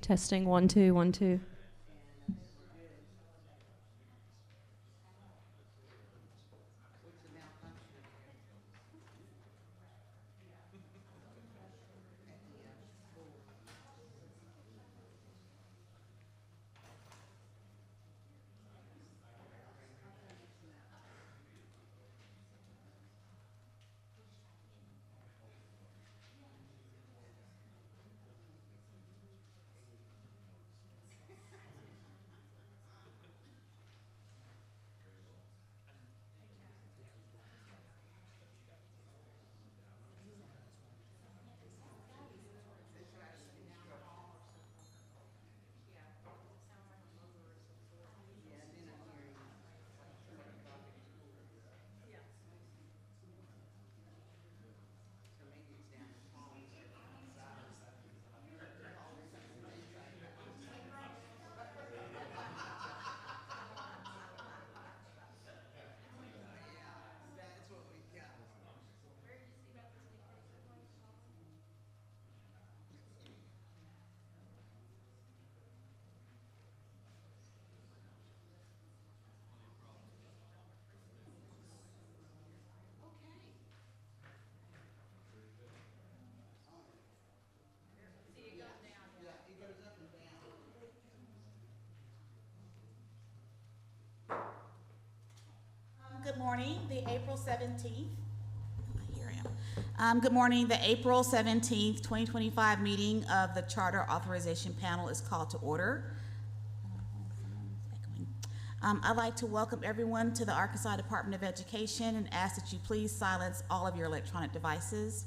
Testing 1 2 1 2. Good morning, the April 17th. Here I am. Good morning, the April 17th, 2025 meeting of the Charter Authorization Panel is called to order. I'd like to welcome everyone to the Arkansas Department of Education and ask that you please silence all of your electronic devices.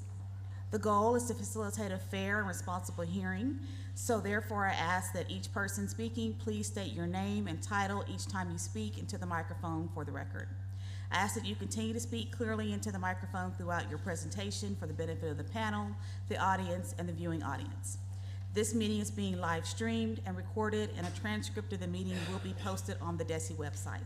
The goal is to facilitate a fair and responsible hearing, so therefore I ask that each person speaking please state your name and title each time you speak into the microphone for the record. I ask that you continue to speak clearly into the microphone throughout your presentation for the benefit of the panel, the audience, and the viewing audience. This meeting is being live streamed and recorded, and a transcript of the meeting will be posted on the DESE website.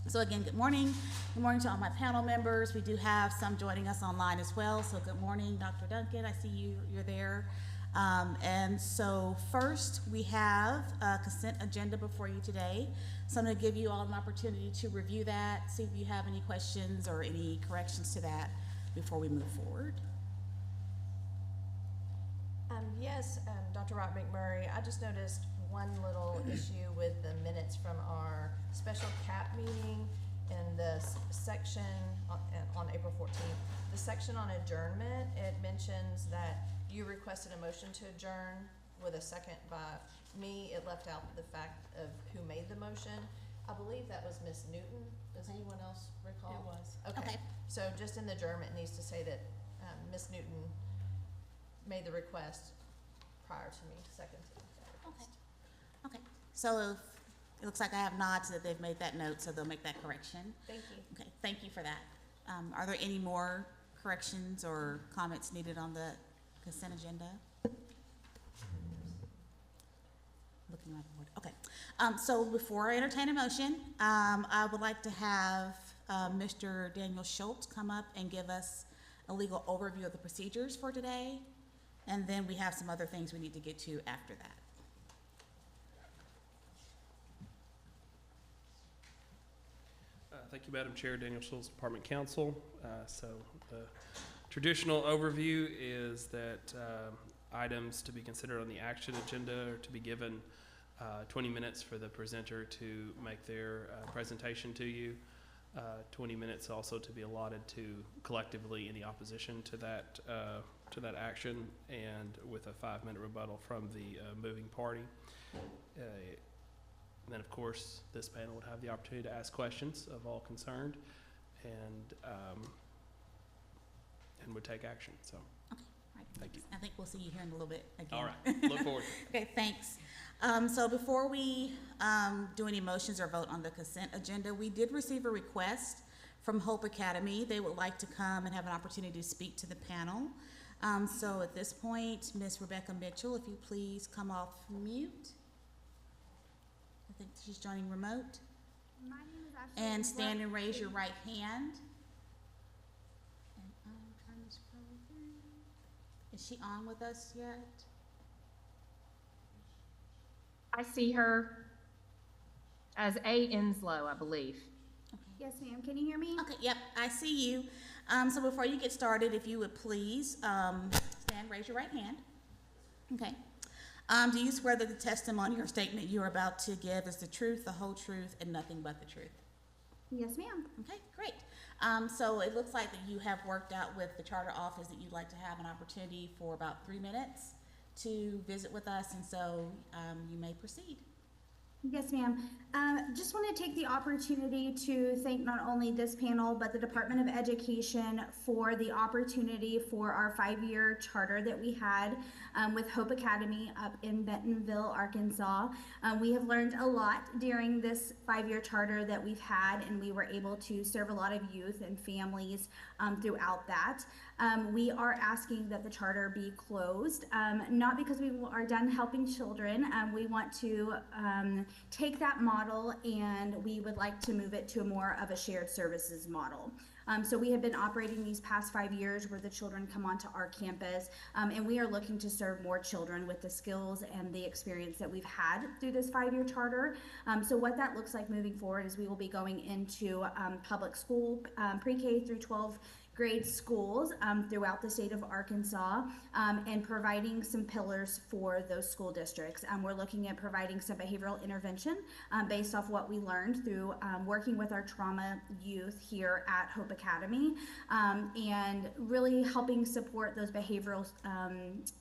So again, good morning. Good morning to all my panel members. We do have some joining us online as well. So good morning, Dr. Duncan. I see you're there. And so first we have a consent agenda before you today. So I'm going to give you all an opportunity to review that, see if you have any questions or any corrections to that before we move forward. Yes, Dr. Rock McMurray, I just noticed one little issue with the minutes from our special CAP meeting in the section on April 14th. The section on adjournment, it mentions that you requested a motion to adjourn with a second by me. It left out the fact of who made the motion. I believe that was Ms. Newton. Does anyone else recall? It was. Okay. Okay. So just in the adjournment, it needs to say that Ms. Newton made the request prior to me seconding that request. Okay. So it looks like I have nods that they've made that note, so they'll make that correction. Thank you. Okay, thank you for that. Are there any more corrections or comments needed on the consent agenda? Looking at the board. Okay. So before I entertain a motion, I would like to have Mr. Daniel Schultz come up and give us a legal overview of the procedures for today. And then we have some other things we need to get to after that. Thank you, Madam Chair. Daniel Schultz, Department Counsel. So the traditional overview is that items to be considered on the action agenda are to be given 20 minutes for the presenter to make their presentation to you. 20 minutes also to be allotted to collectively any opposition to that action, and with a 5-minute rebuttal from the moving party. And then, of course, this panel would have the opportunity to ask questions of all concerned, and would take action. So, Okay, all right. Thank you. I think we'll see you here in a little bit again. all right, look forward to it. Okay, thanks. So before we do any motions or vote on the consent agenda, we did receive a request from Hope Academy. They would like to come and have an opportunity to speak to the panel. So at this point, Ms. Rebecca Mitchell, if you please come off mute. I think she's joining remote. My name is Ashley. And stand and raise your right hand. And I'm trying to scroll through. Is she on with us yet? I see her as A. Enslow, I believe. Yes, ma'am. Can you hear me? Okay, yep, I see you. So before you get started, if you would please stand, raise your right hand. Okay. Do you swear that the testimony or statement you are about to give is the truth, the whole truth, and nothing but the truth? Yes, ma'am. Okay, great. So it looks like that you have worked out with the charter office that you'd like to have an opportunity for about 3 minutes to visit with us, and so you may proceed. Yes, ma'am. Just want to take the opportunity to thank not only this panel, but the Department of Education for the opportunity for our 5-year charter that we had with Hope Academy up in Bentonville, Arkansas. We have learned a lot during this 5-year charter that we've had, and we were able to serve a lot of youth and families throughout that. We are asking that the charter be closed, not because we are done helping children. We want to take that model and we would like to move it to more of a shared services model. So we have been operating these past 5 years where the children come onto our campus, and we are looking to serve more children with the skills and the experience that we've had through this 5-year charter. So what that looks like moving forward is we will be going into public school, pre-K through 12 grade schools throughout the state of Arkansas, and providing some pillars for those school districts. We're looking at providing some behavioral intervention based off what we learned through working with our trauma youth here at Hope Academy, and really helping support those behavioral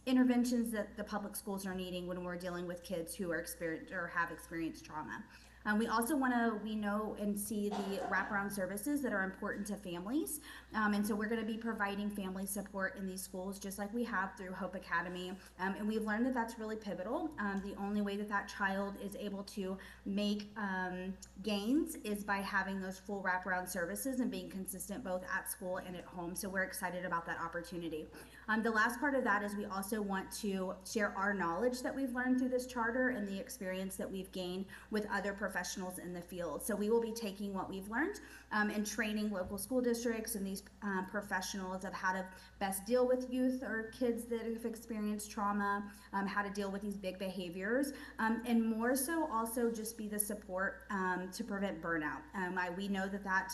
interventions that the public schools are needing when we're dealing with kids who are experienced or have experienced trauma. We also we know and see the wraparound services that are important to families. And so we're going to be providing family support in these schools just like we have through Hope Academy. And we've learned that that's really pivotal. The only way that that child is able to make gains is by having those full wraparound services and being consistent both at school and at home. So we're excited about that opportunity. The last part of that is we also want to share our knowledge that we've learned through this charter and the experience that we've gained with other professionals in the field. So we will be taking what we've learned and training local school districts and these professionals of how to best deal with youth or kids that have experienced trauma, how to deal with these big behaviors, and more so also just be the support to prevent burnout. We know that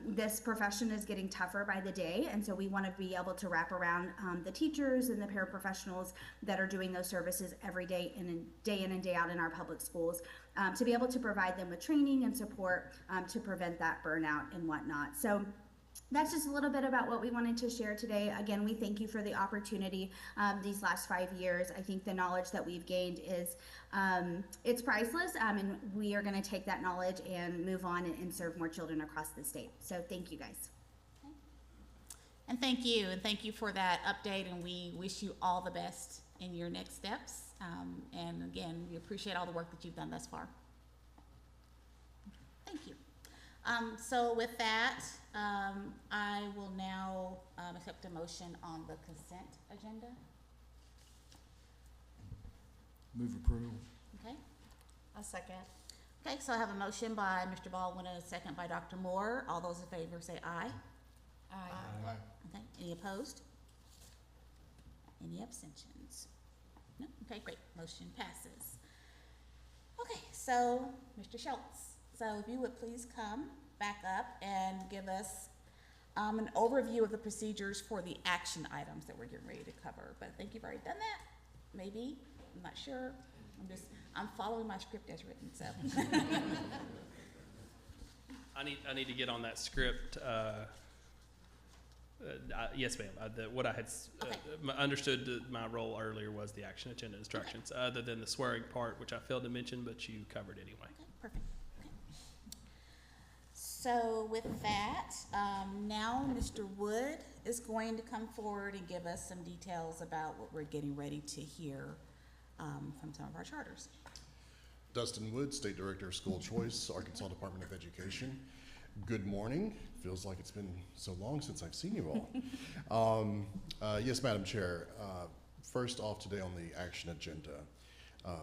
this profession is getting tougher by the day, and so we want to be able to wrap around the teachers and the paraprofessionals that are doing those services every day in and day out in our public schools, to be able to provide them with training and support to prevent that burnout and whatnot. So that's just a little bit about what we wanted to share today. Again, we thank you for the opportunity these last 5 years. I think the knowledge that we've gained is it's priceless, and we are going to take that knowledge and move on and serve more children across the state. So thank you guys. Okay. And thank you for that update, and we wish you all the best in your next steps. And again, we appreciate all the work that you've done thus far. Thank you. So with that, I will now accept a motion on the consent agenda. Move approval. Okay. A second. Okay, so I have a motion by Mr. Baldwin and a second by Dr. Moore. All those in favor say aye. Aye. Aye. Okay, any opposed? Any abstentions? No? Okay, great, motion passes. Okay, so Mr. Schultz, so if you would please come back up and give us an overview of the procedures for the action items that we're getting ready to cover. But I think you've already done that, maybe, I'm not sure. I'm following my script as written, so. I need to get on that script. Yes, ma'am. What I had understood my role earlier was the action agenda instructions, other than the swearing part, which I failed to mention, but you covered anyway. Okay, perfect. Okay. So with that, now Mr. Wood is going to come forward and give us some details about what we're getting ready to hear from some of our charters. Dustin Wood, State Director of School Choice, Arkansas Department of Education. Good morning. Feels like it's been so long since I've seen you all. Yes, Madam Chair. First off today on the action agenda,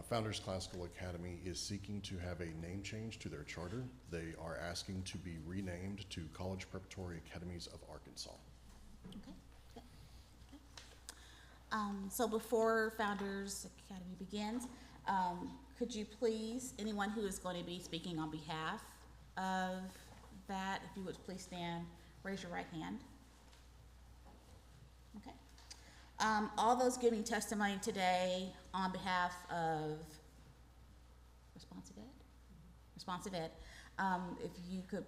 Founders Classical Academy is seeking to have a name change to their charter. They are asking to be renamed to College Preparatory Academies of Arkansas. Okay. So before Founders Academy begins, Could you please, anyone who is going to be speaking on behalf of that, if you would please stand, raise your right hand. Okay. All those giving testimony today on behalf of Responsive Ed, if you could,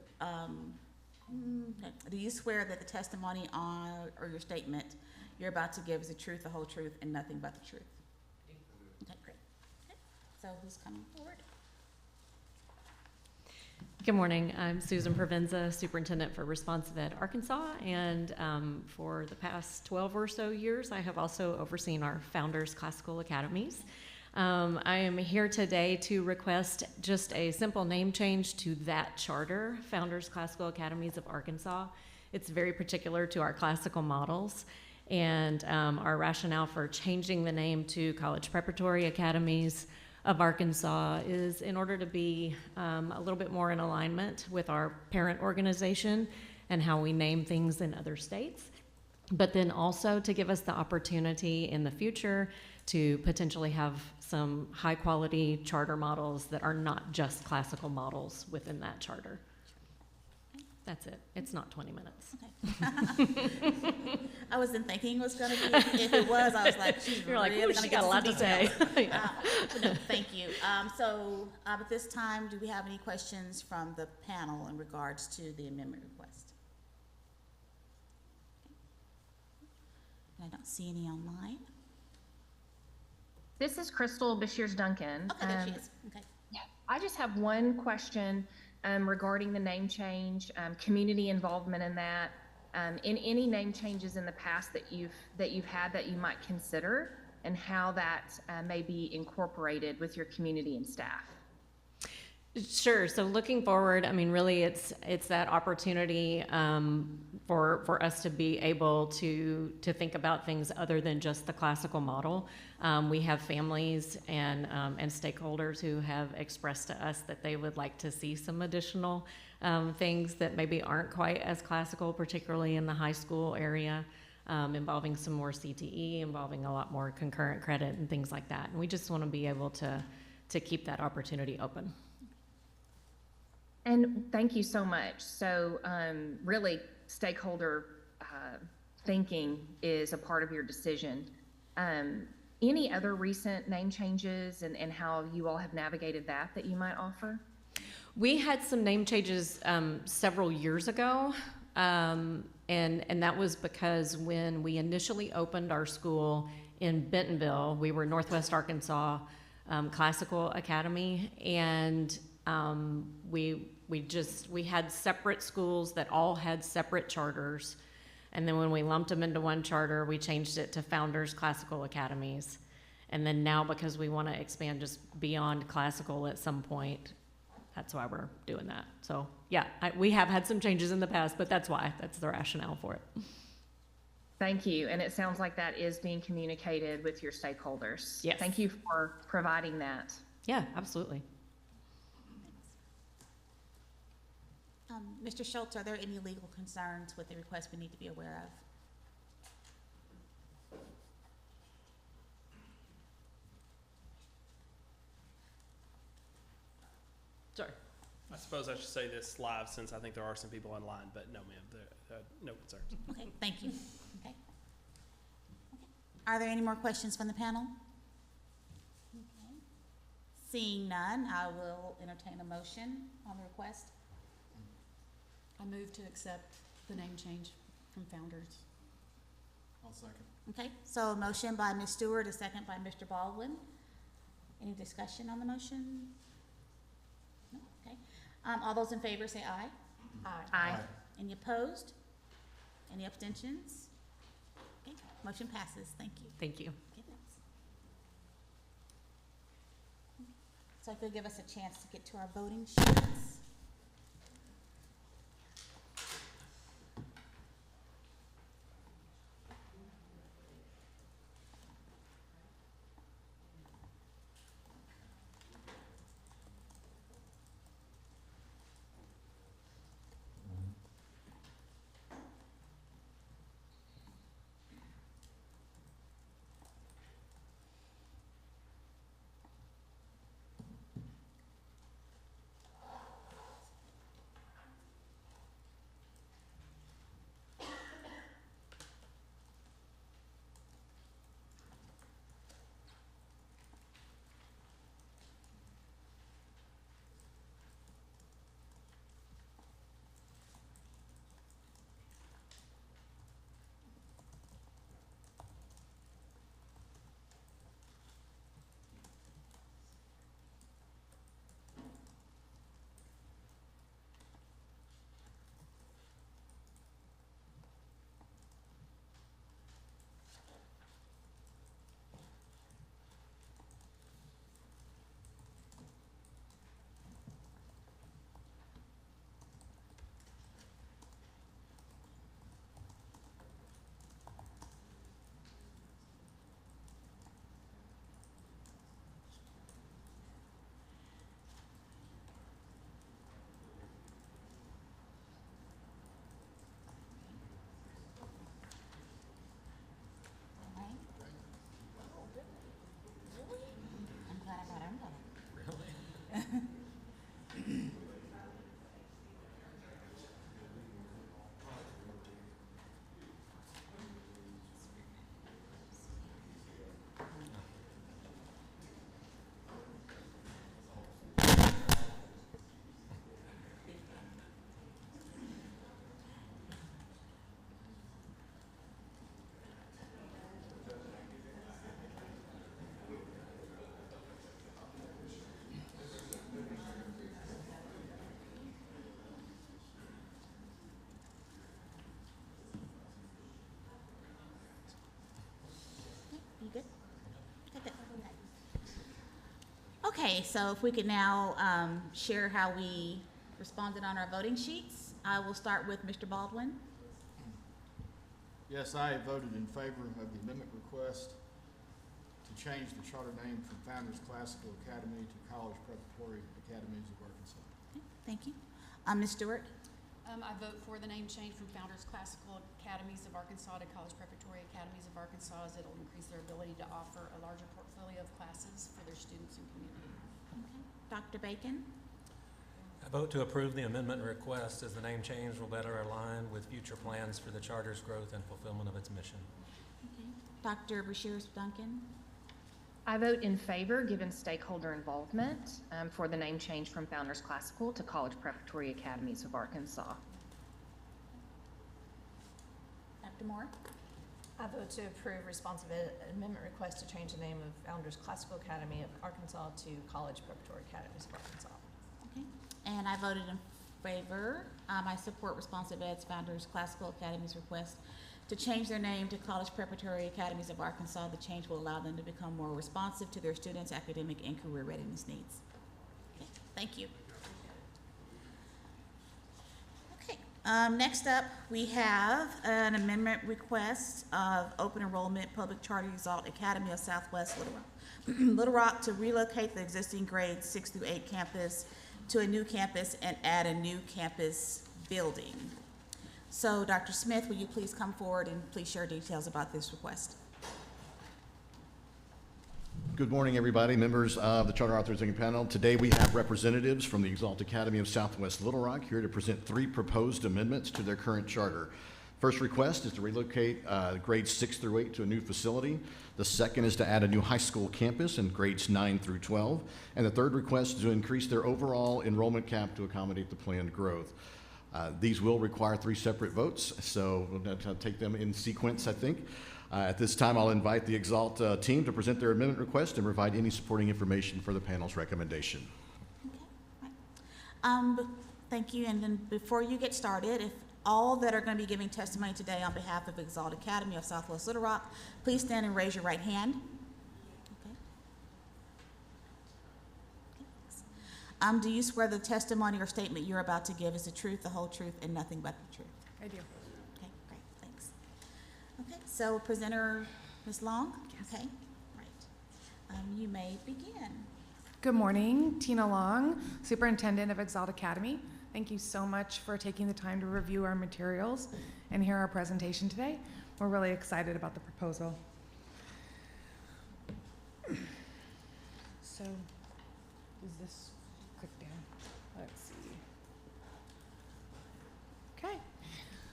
do you swear that the testimony or your statement you're about to give is the truth, the whole truth, and nothing but the truth? Okay, great. Okay. So who's coming forward? Good morning. I'm Susan Provenza, Superintendent for Responsive Ed Arkansas, and for the past 12 or so years, I have also overseen our Founders Classical Academies. I am here today to request just a simple name change to that charter, Founders Classical Academies of Arkansas. It's very particular to our classical models, and our rationale for changing the name to College Preparatory Academies of Arkansas is in order to be a little bit more in alignment with our parent organization and how we name things in other states, but then also to give us the opportunity in the future to potentially have some high quality charter models that are not just classical models within that charter. That's it. It's not 20 minutes. Okay. I wasn't thinking it was going to be. If it was, I was like, she's You're like, really ooh, going she to get got a lot to say. No, thank you. At this time, do we have any questions from the panel in regards to the amendment request? Okay. I don't see any online. This is Crystal Bashirs Duncan. Okay, there she is. Okay. Yeah, I just have one question regarding the name change, community involvement in that. In any name changes in the past that you've had that you might consider, and how that may be incorporated with your community and staff. Sure. So looking forward, I mean, really, it's that opportunity for us to be able to think about things other than just the classical model. We have families and stakeholders who have expressed to us that they would like to see some additional things that maybe aren't quite as classical, particularly in the high school area, involving some more CTE, involving a lot more concurrent credit and things like that. And we just want to be able to keep that opportunity open. And thank you so much. So really, stakeholder thinking is a part of your decision. Any other recent name changes and how you all have navigated that you might offer? We had some name changes several years ago, and that was because when we initially opened our school in Bentonville, we were Northwest Arkansas Classical Academy, and we had separate schools that all had separate charters, and then when we lumped them into one charter, we changed it to Founders Classical Academies. And then now, because we want to expand just beyond classical at some point, that's why we're doing that. So yeah, we have had some changes in the past, but that's the rationale for it. Thank you. And it sounds like that is being communicated with your stakeholders. Yes. Thank you for providing that. Yeah, absolutely. Mr. Schultz, are there any legal concerns with the request we need to be aware of? Sorry. I suppose I should say this live since I think there are some people online, but no, ma'am, no concerns. Okay, thank you. Okay. Are there any more questions from the panel? Okay. Seeing none, I will entertain a motion on the request. I move to accept the name change from Founders. I'll second. Okay, so a motion by Ms. Stewart, a second by Mr. Baldwin. Any discussion on the motion? No, okay. All those in favor say aye. Aye. Any opposed? Any abstentions? Okay, motion passes, thank you. Thank you. Okay, thanks. So if you'll give us a chance to get to our voting sheets. Okay, so if we could now share how we responded on our voting sheets. I will start with Mr. Baldwin. Yes, I voted in favor of the amendment request to change the charter name from Founders Classical Academy to College Preparatory Academies of Arkansas. Okay, thank you. Ms. Stewart? I vote for the name change from Founders Classical Academies of Arkansas to College Preparatory Academies of Arkansas, as it'll increase their ability to offer a larger portfolio of classes for their students and community. Okay. Dr. Bacon? I vote to approve the amendment request, as the name change will better align with future plans for the charter's growth and fulfillment of its mission. Okay. Dr. Bashir Duncan? I vote in favor, given stakeholder involvement, for the name change from Founders Classical to College Preparatory Academies of Arkansas. Dr. Moore? I vote to approve responsive amendment request to change the name of Founders Classical Academy of Arkansas to College Preparatory Academies of Arkansas. Okay. And I voted in favor. I support Responsive Ed's Founders Classical Academy's request to change their name to College Preparatory Academies of Arkansas. The change will allow them to become more responsive to their students' academic and career readiness needs. Okay, thank you. Okay, next up we have an amendment request of open enrollment public charter Exalt Academy of Southwest Little Rock. Little Rock to relocate the existing grades 6 through 8 campus to a new campus and add a new campus building. So, Dr. Smith, will you please come forward and please share details about this request? Good morning, everybody, members of the Charter Authorizing Panel. Today we have representatives from the Exalt Academy of Southwest Little Rock here to present 3 proposed amendments to their current charter. First request is to relocate grades 6 through 8 to a new facility. The second is to add a new high school campus in grades 9 through 12. And the third request is to increase their overall enrollment cap to accommodate the planned growth. These will require 3 separate votes, so we'll take them in sequence, I think. At this time, I'll invite the Exalt team to present their amendment request and provide any supporting information for the panel's recommendation. Okay. Right. Thank you. And then before you get started, if all that are going to be giving testimony today on behalf of Exalt Academy of Southwest Little Rock, please stand and raise your right hand. Okay. Okay. Do you swear the testimony or statement you're about to give is the truth, the whole truth, and nothing but the truth? I do. Okay, great, thanks. Okay, so presenter Ms. Long? Yes. Okay, right. You may begin. Good morning, Tina Long, Superintendent of Exalt Academy. Thank you so much for taking the time to review our materials and hear our presentation today. We're really excited about the proposal. So, is this click down? Let's see. Okay.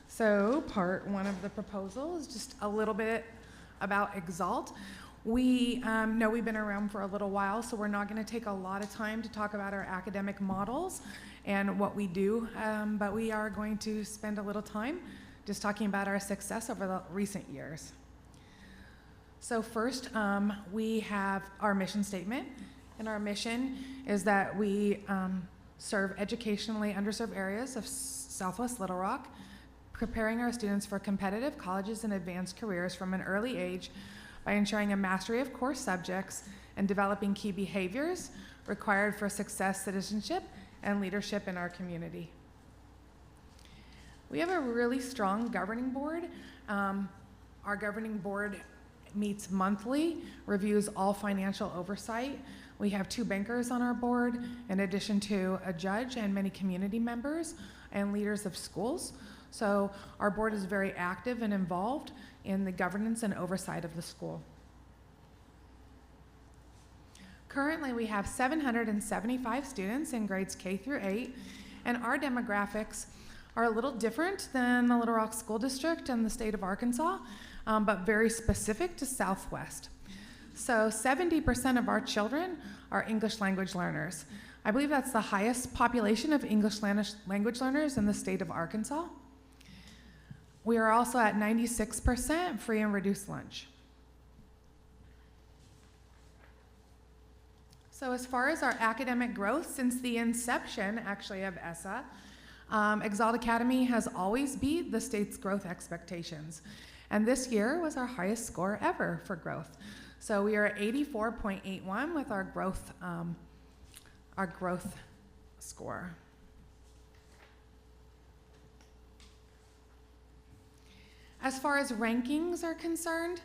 So, part 1 of the proposal is just a little bit about Exalt. We know we've been around for a little while, so we're not going to take a lot of time to talk about our academic models and what we do, but we are going to spend a little time just talking about our success over the recent years. So first, we have our mission statement, and our mission is that we serve educationally underserved areas of Southwest Little Rock, preparing our students for competitive colleges and advanced careers from an early age by ensuring a mastery of core subjects and developing key behaviors required for success, citizenship, and leadership in our community. We have a really strong governing board. Our governing board meets monthly, reviews all financial oversight. We have 2 bankers on our board, in addition to a judge and many community members and leaders of schools. So our board is very active and involved in the governance and oversight of the school. Currently, we have 775 students in grades K through 8, and our demographics are a little different than the Little Rock School District and the state of Arkansas, but very specific to Southwest. So 70% of our children are English language learners. I believe that's the highest population of English language learners in the state of Arkansas. We are also at 96% free and reduced lunch. So as far as our academic growth since the inception, actually, of ESSA, Exalt Academy has always beat the state's growth expectations. And this year was our highest score ever for growth. So we are at 84.81 with our growth our growth score. As far as rankings are concerned,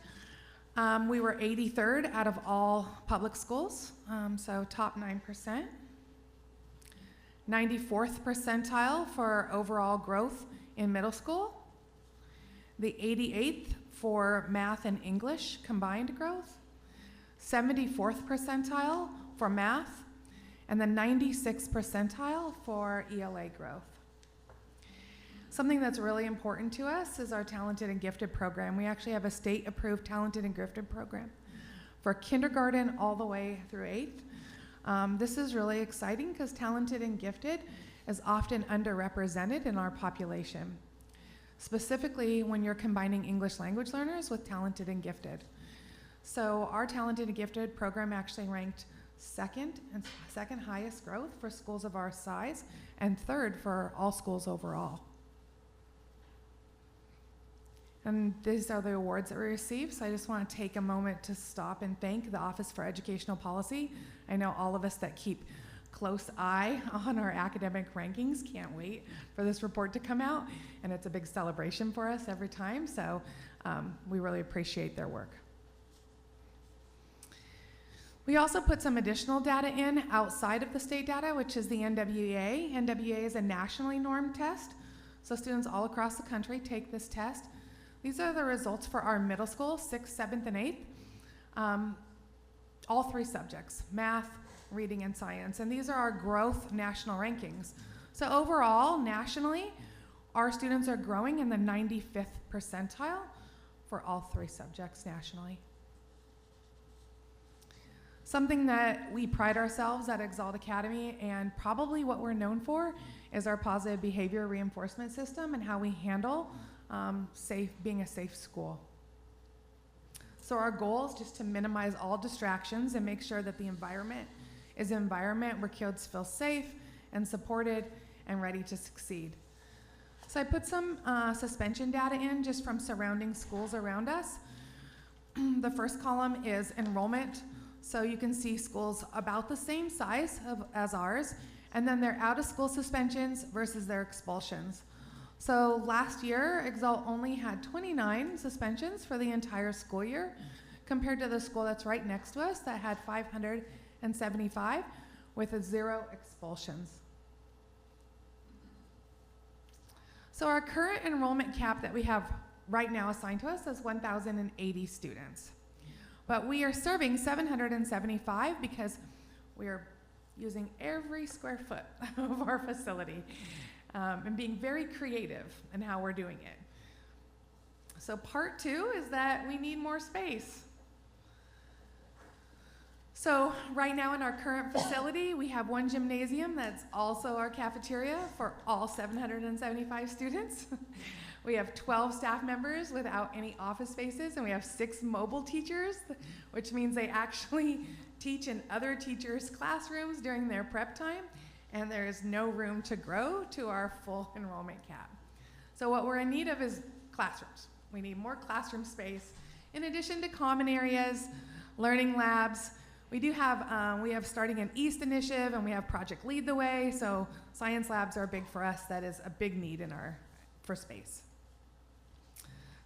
we were 83rd out of all public schools, so top 9%. 94th percentile for overall growth in middle school. The 88th for math and English combined growth. 74th percentile for math, and the 96th percentile for ELA growth. Something that's really important to us is our Talented and Gifted program. We actually have a state-approved Talented and Gifted program for kindergarten all the way through 8th. This is really exciting because Talented and Gifted is often underrepresented in our population, specifically when you're combining English language learners with Talented and Gifted. So our Talented and Gifted program actually ranked second highest growth for schools of our size and third for all schools overall. And these are the awards that we received, so I just want to take a moment to stop and thank the Office for Educational Policy. I know all of us that keep close eye on our academic rankings can't wait for this report to come out, and it's a big celebration for us every time, so we really appreciate their work. We also put some additional data in outside of the state data, which is the NWEA. NWEA is a nationally normed test, so students all across the country take this test. These are the results for our middle school, 6th, 7th, and 8th. All 3 subjects, math, reading, and science. And these are our growth national rankings. So overall, nationally, our students are growing in the 95th percentile for all 3 subjects nationally. Something that we pride ourselves at Exalt Academy, and probably what we're known for, is our positive behavior reinforcement system and how we handle being a safe school. So our goal is just to minimize all distractions and make sure that the environment is an environment where kids feel safe and supported and ready to succeed. So I put some suspension data in just from surrounding schools around us. The first column is enrollment. So you can see schools about the same size as ours, and then their out-of-school suspensions versus their expulsions. So last year, Exalt only had 29 suspensions for the entire school year, compared to the school that's right next to us that had 575 with 0 expulsions. So our current enrollment cap that we have right now assigned to us is 1,080 students. But we are serving 775 because we are using every square foot of our facility. And being very creative in how we're doing it. So part 2 is that we need more space. So right now in our current facility, we have 1 gymnasium that's also our cafeteria for all 775 students. We have 12 staff members without any office spaces, and we have 6 mobile teachers, which means they actually teach in other teachers' classrooms during their prep time. And there is no room to grow to our full enrollment cap. So what we're in need of is classrooms. We need more classroom space. In addition to common areas, learning labs, we have starting an East initiative, and we have Project Lead the Way, so science labs are big for us. That is a big need for space.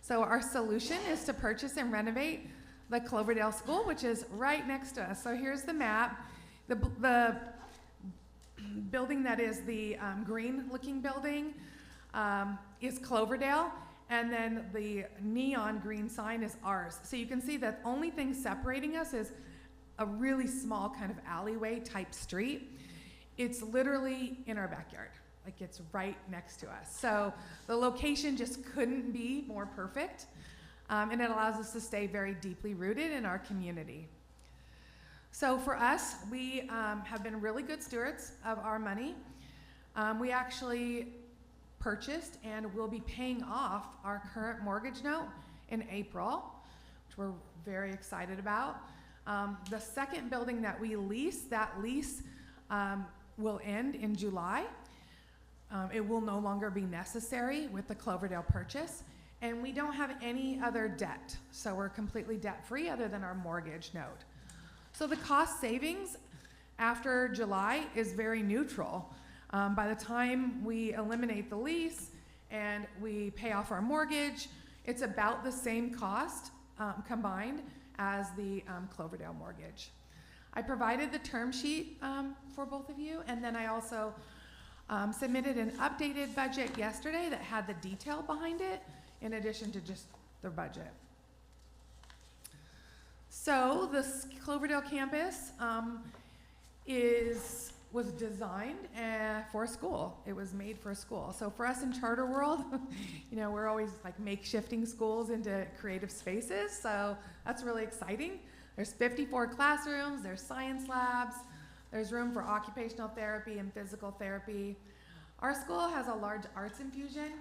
So our solution is to purchase and renovate the Cloverdale School, which is right next to us. So here's the map. The building that is the green-looking building is Cloverdale, and then the neon green sign is ours. So you can see that the only thing separating us is a really small kind of alleyway type street. It's literally in our backyard, like it's right next to us. So the location just couldn't be more perfect, and it allows us to stay very deeply rooted in our community. So for us, we have been really good stewards of our money. We actually purchased and will be paying off our current mortgage note in April, which we're very excited about. The second building that we lease, that lease will end in July. It will no longer be necessary with the Cloverdale purchase. And we don't have any other debt, so we're completely debt-free other than our mortgage note. So the cost savings after July is very neutral. By the time we eliminate the lease and we pay off our mortgage, it's about the same cost combined as the Cloverdale mortgage. I provided the term sheet for both of you, and then I also submitted an updated budget yesterday that had the detail behind it, in addition to just the budget. So the Cloverdale campus was designed for a school. It was made for a school. So for us in Charter World, you know, we're always like makeshifting schools into creative spaces. So that's really exciting. There's 54 classrooms, there's science labs, there's room for occupational therapy and physical therapy. Our school has a large arts infusion.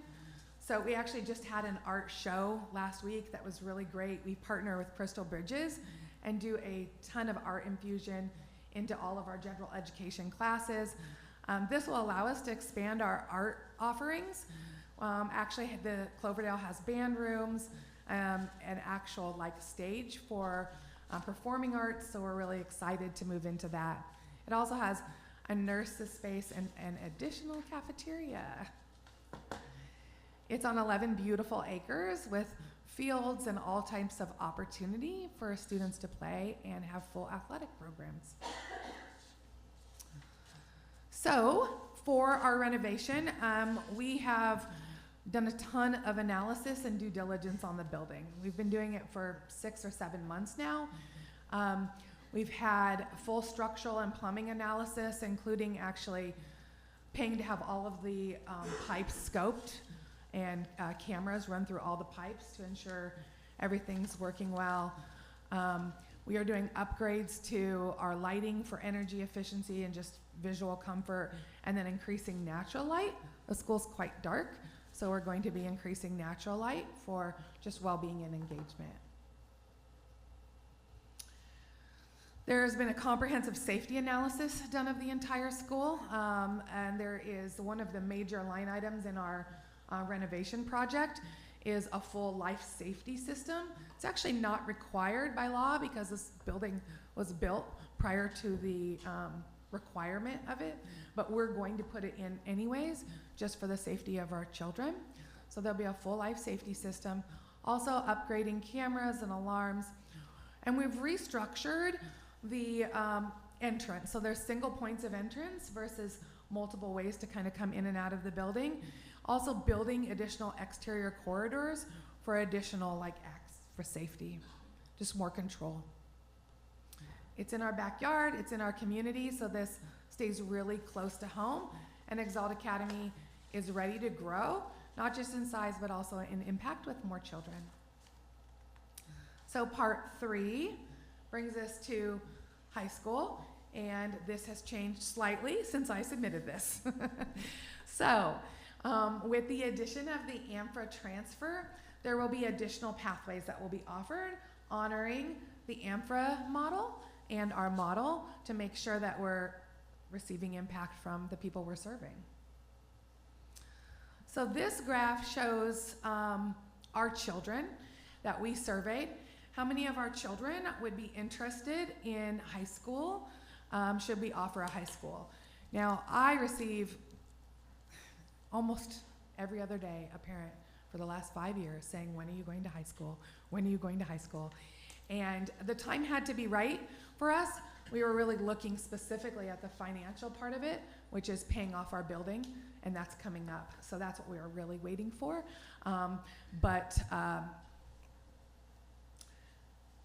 So we actually just had an art show last week that was really great. We partner with Crystal Bridges and do a ton of art infusion into all of our general education classes. This will allow us to expand our art offerings. Actually, the Cloverdale has band rooms, an actual like stage for performing arts, so we're really excited to move into that. It also has a nurse's space and an additional cafeteria. It's on 11 beautiful acres with fields and all types of opportunity for students to play and have full athletic programs. So for our renovation, we have done a ton of analysis and due diligence on the building. We've been doing it for 6 or 7 months now. We've had full structural and plumbing analysis, including actually paying to have all of the pipes scoped and cameras run through all the pipes to ensure everything's working well. We are doing upgrades to our lighting for energy efficiency and just visual comfort, and then increasing natural light. The school's quite dark, so we're going to be increasing natural light for just well-being and engagement. There's been a comprehensive safety analysis done of the entire school, and there is one of the major line items in our renovation project is a full life safety system. It's actually not required by law because this building was built prior to the requirement of it, but we're going to put it in anyways, just for the safety of our children. So there'll be a full life safety system, also upgrading cameras and alarms. And we've restructured the entrance. So there's single points of entrance versus multiple ways to kind of come in and out of the building. Also building additional exterior corridors for additional acts for safety, just more control. It's in our backyard, it's in our community, so this stays really close to home. And Exalt Academy is ready to grow, not just in size, but also in impact with more children. So part 3 brings us to high school, and this has changed slightly since I submitted this. So, with the addition of the AMFRA transfer, there will be additional pathways that will be offered, honoring the AMFRA model and our model to make sure that we're receiving impact from the people we're serving. So this graph shows our children that we surveyed. How many of our children would be interested in high school? Should we offer a high school? Now, I receive almost every other day a parent for the last 5 years saying, when are you going to high school? When are you going to high school? And the time had to be right for us. We were really looking specifically at the financial part of it, which is paying off our building, and that's coming up. So that's what we were really waiting for.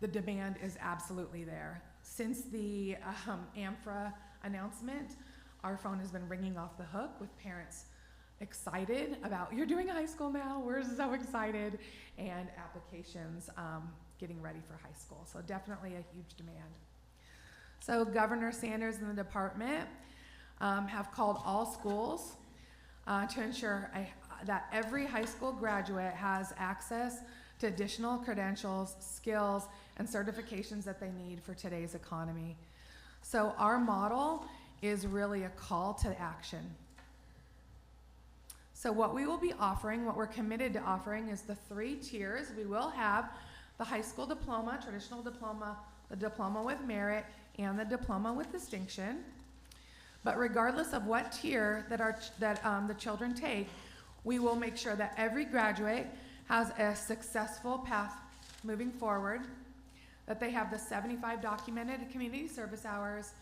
The demand is absolutely there. Since the AMFRA announcement, our phone has been ringing off the hook with parents excited about, you're doing high school now, we're so excited, and applications getting ready for high school. So definitely a huge demand. So Governor Sanders and the department have called all schools to ensure that every high school graduate has access to additional credentials, skills, and certifications that they need for today's economy. So our model is really a call to action. So what we will be offering, what we're committed to offering, is the 3 tiers. We will have the high school diploma, traditional diploma, the diploma with merit, and the diploma with distinction. But regardless of what tier that the children take, we will make sure that every graduate has a successful path moving forward, that they have the 75 documented community service hours,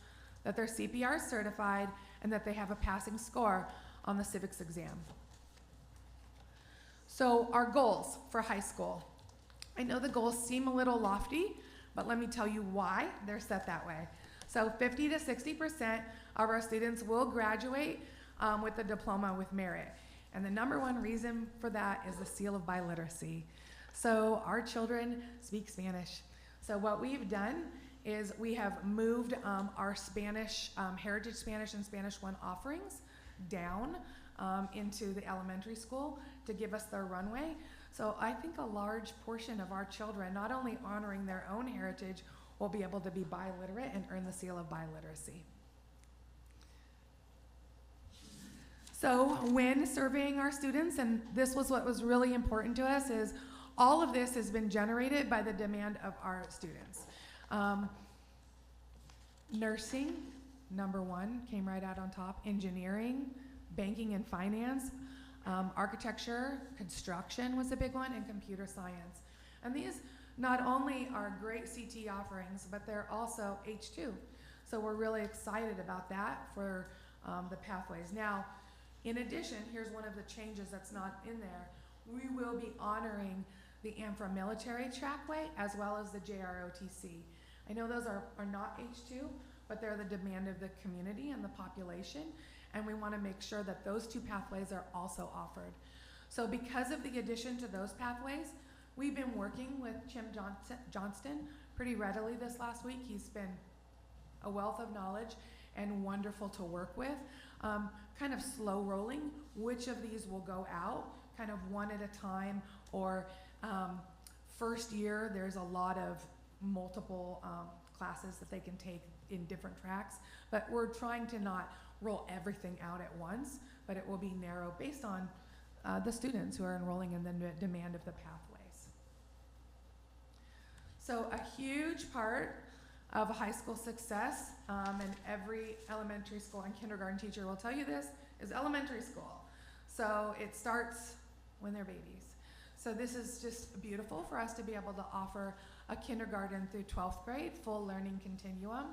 that they're CPR certified, and that they have a passing score on the civics exam. So our goals for high school. I know the goals seem a little lofty, but let me tell you why they're set that way. So 50 to 60% of our students will graduate with a diploma with merit. And the number one reason for that is the seal of biliteracy. So our children speak Spanish. So what we've done is we have moved our Spanish, Heritage Spanish and Spanish 1 offerings down into the elementary school to give us their runway. So I think a large portion of our children, not only honoring their own heritage, will be able to be biliterate and earn the seal of biliteracy. So when surveying our students, and this was what was really important to us, is all of this has been generated by the demand of our students. Nursing, number one, came right out on top. Engineering, banking and finance, architecture, construction was a big one, and computer science. And these not only are great CT offerings, but they're also H2. So we're really excited about that for the pathways. Now, in addition, here's one of the changes that's not in there. We will be honoring the AMFRA military trackway as well as the JROTC. I know those are not H2, but they're the demand of the community and the population, and we want to make sure that those two pathways are also offered. So because of the addition to those pathways, we've been working with Jim Johnston pretty readily this last week. He's been a wealth of knowledge and wonderful to work with. Kind of slow rolling which of these will go out, kind of one at a time, or first year there's a lot of multiple classes that they can take in different tracks, but we're trying to not roll everything out at once, but it will be narrow based on the students who are enrolling in the demand of the pathways. So a huge part of high school success, and every elementary school and kindergarten teacher will tell you this, is elementary school. So it starts when they're babies. So this is just beautiful for us to be able to offer a kindergarten through 12th grade full learning continuum,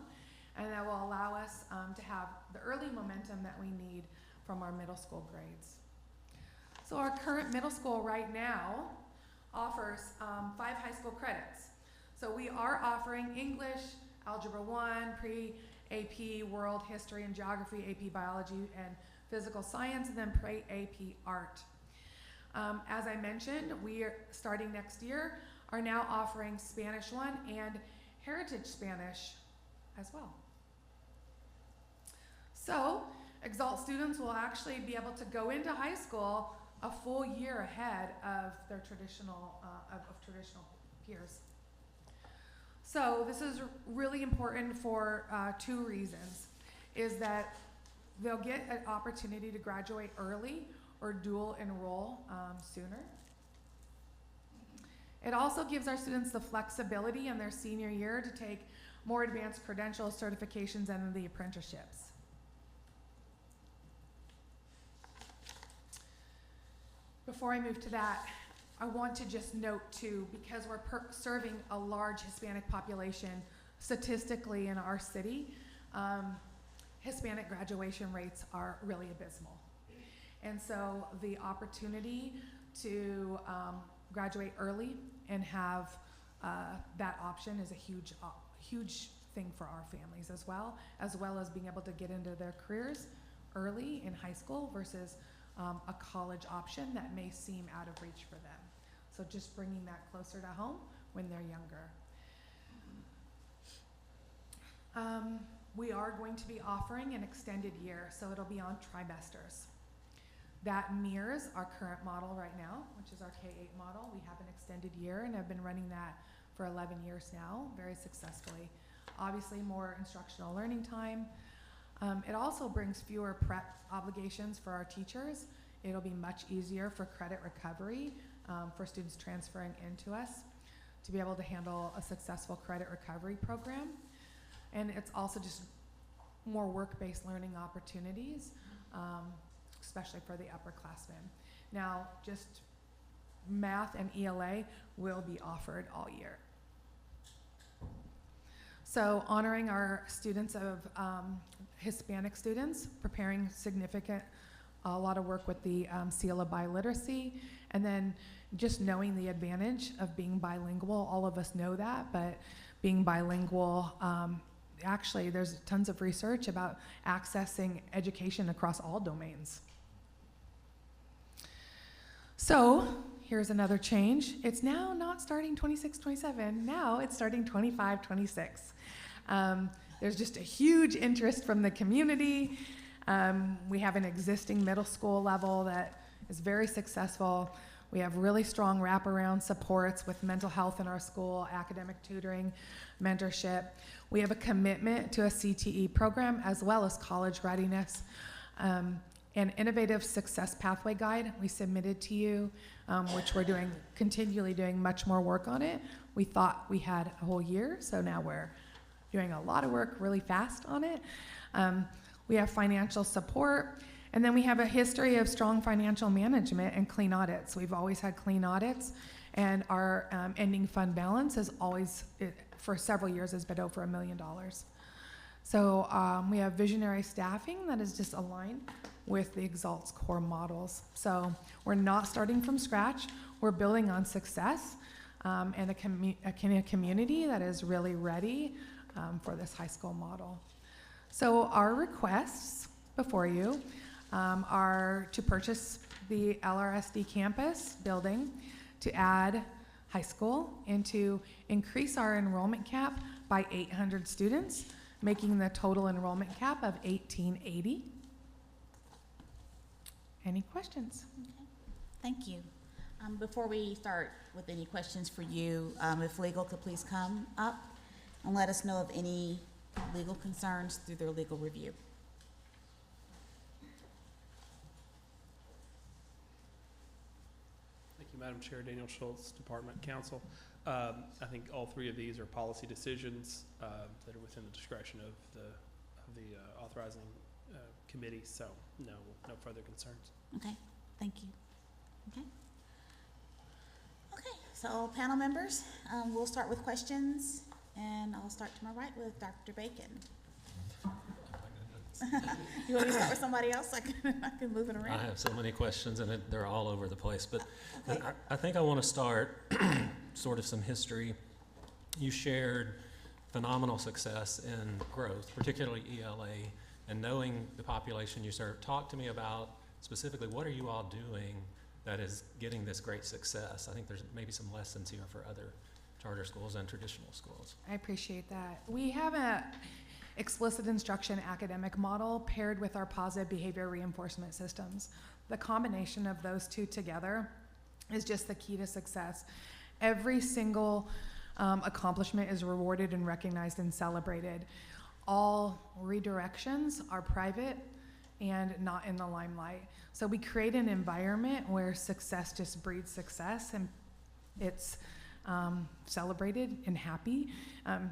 and that will allow us to have the early momentum that we need from our middle school grades. So our current middle school right now offers 5 high school credits. So we are offering English, Algebra 1, Pre-AP, World History and Geography, AP Biology and Physical Science, and then Pre-AP Art. As I mentioned, we are starting next year, are now offering Spanish 1 and Heritage Spanish as well. So Exalt students will actually be able to go into high school a full year ahead of their traditional peers. So this is really important for 2 reasons, is that they'll get an opportunity to graduate early or dual enroll sooner. It also gives our students the flexibility in their senior year to take more advanced credentials, certifications, and the apprenticeships. Before I move to that, I want to just note too, because we're serving a large Hispanic population statistically in our city, Hispanic graduation rates are really abysmal. And so the opportunity to graduate early and have that option is a huge thing for our families as well as being able to get into their careers early in high school versus a college option that may seem out of reach for them. So just bringing that closer to home when they're younger. We are going to be offering an extended year, so it'll be on trimesters. That mirrors our current model right now, which is our K-8 model. We have an extended year and have been running that for 11 years now, very successfully. Obviously more instructional learning time. It also brings fewer prep obligations for our teachers. It'll be much easier for credit recovery for students transferring into us to be able to handle a successful credit recovery program. And it's also just more work-based learning opportunities, especially for the upperclassmen. Now, just math and ELA will be offered all year. So honoring our students of Hispanic students, preparing a lot of work with the seal of biliteracy, and then just knowing the advantage of being bilingual. All of us know that, but being bilingual, actually there's tons of research about accessing education across all domains. So here's another change. It's now not starting 26, 27. Now it's starting 25, 26. There's just a huge interest from the community. We have an existing middle school level that is very successful. We have really strong wraparound supports with mental health in our school, academic tutoring, mentorship. We have a commitment to a CTE program as well as college readiness. An innovative success pathway guide we submitted to you, which we're continually doing much more work on it. We thought we had a whole year, so now we're doing a lot of work really fast on it. We have financial support, and then we have a history of strong financial management and clean audits. We've always had clean audits, and our ending fund balance has always, for several years, has been over $1 million. So we have visionary staffing that is just aligned with the Exalt's core models. So we're not starting from scratch. We're building on success and a community that is really ready for this high school model. So our requests before you are to purchase the LRSD campus building, to add high school, and to increase our enrollment cap by 800 students, making the total enrollment cap of 1,880. Any questions? Okay. Thank you. Before we start with any questions for you, if legal could please come up and let us know of any legal concerns through their legal review. Thank you, Madam Chair. Daniel Schultz, Department Counsel. I think all three of these are policy decisions that are within the discretion of the authorizing committee, so no further concerns. Okay, thank you. Okay, so panel members, we'll start with questions, and I'll start to my right with Dr. Bacon. You want me to start with somebody else? I can move it around. I have so many questions, and they're all over the place, but Okay. I think I want to start sort of some history. You shared phenomenal success in growth, particularly ELA, and knowing the population you serve. Talk to me about specifically what are you all doing that is getting this great success? I think there's maybe some lessons here for other charter schools and traditional schools. I appreciate that. We have a explicit instruction academic model paired with our positive behavior reinforcement systems. The combination of those two together is just the key to success. Every single accomplishment is rewarded and recognized and celebrated. All redirections are private and not in the limelight. So we create an environment where success just breeds success, and it's celebrated and happy.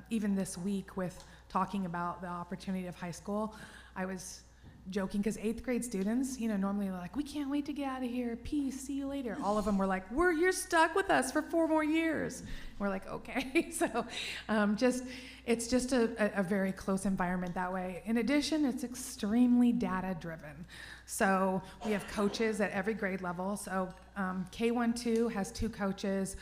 Even this week with talking about the opportunity of high school, I was joking because 8th grade students, normally they're like, we can't wait to get out of here, peace, see you later. All of them were like, you're stuck with us for 4 more years. We're like, okay. So it's just a very close environment that way. In addition, it's extremely data driven. So we have coaches at every grade level. So K1-2 has 2 coaches.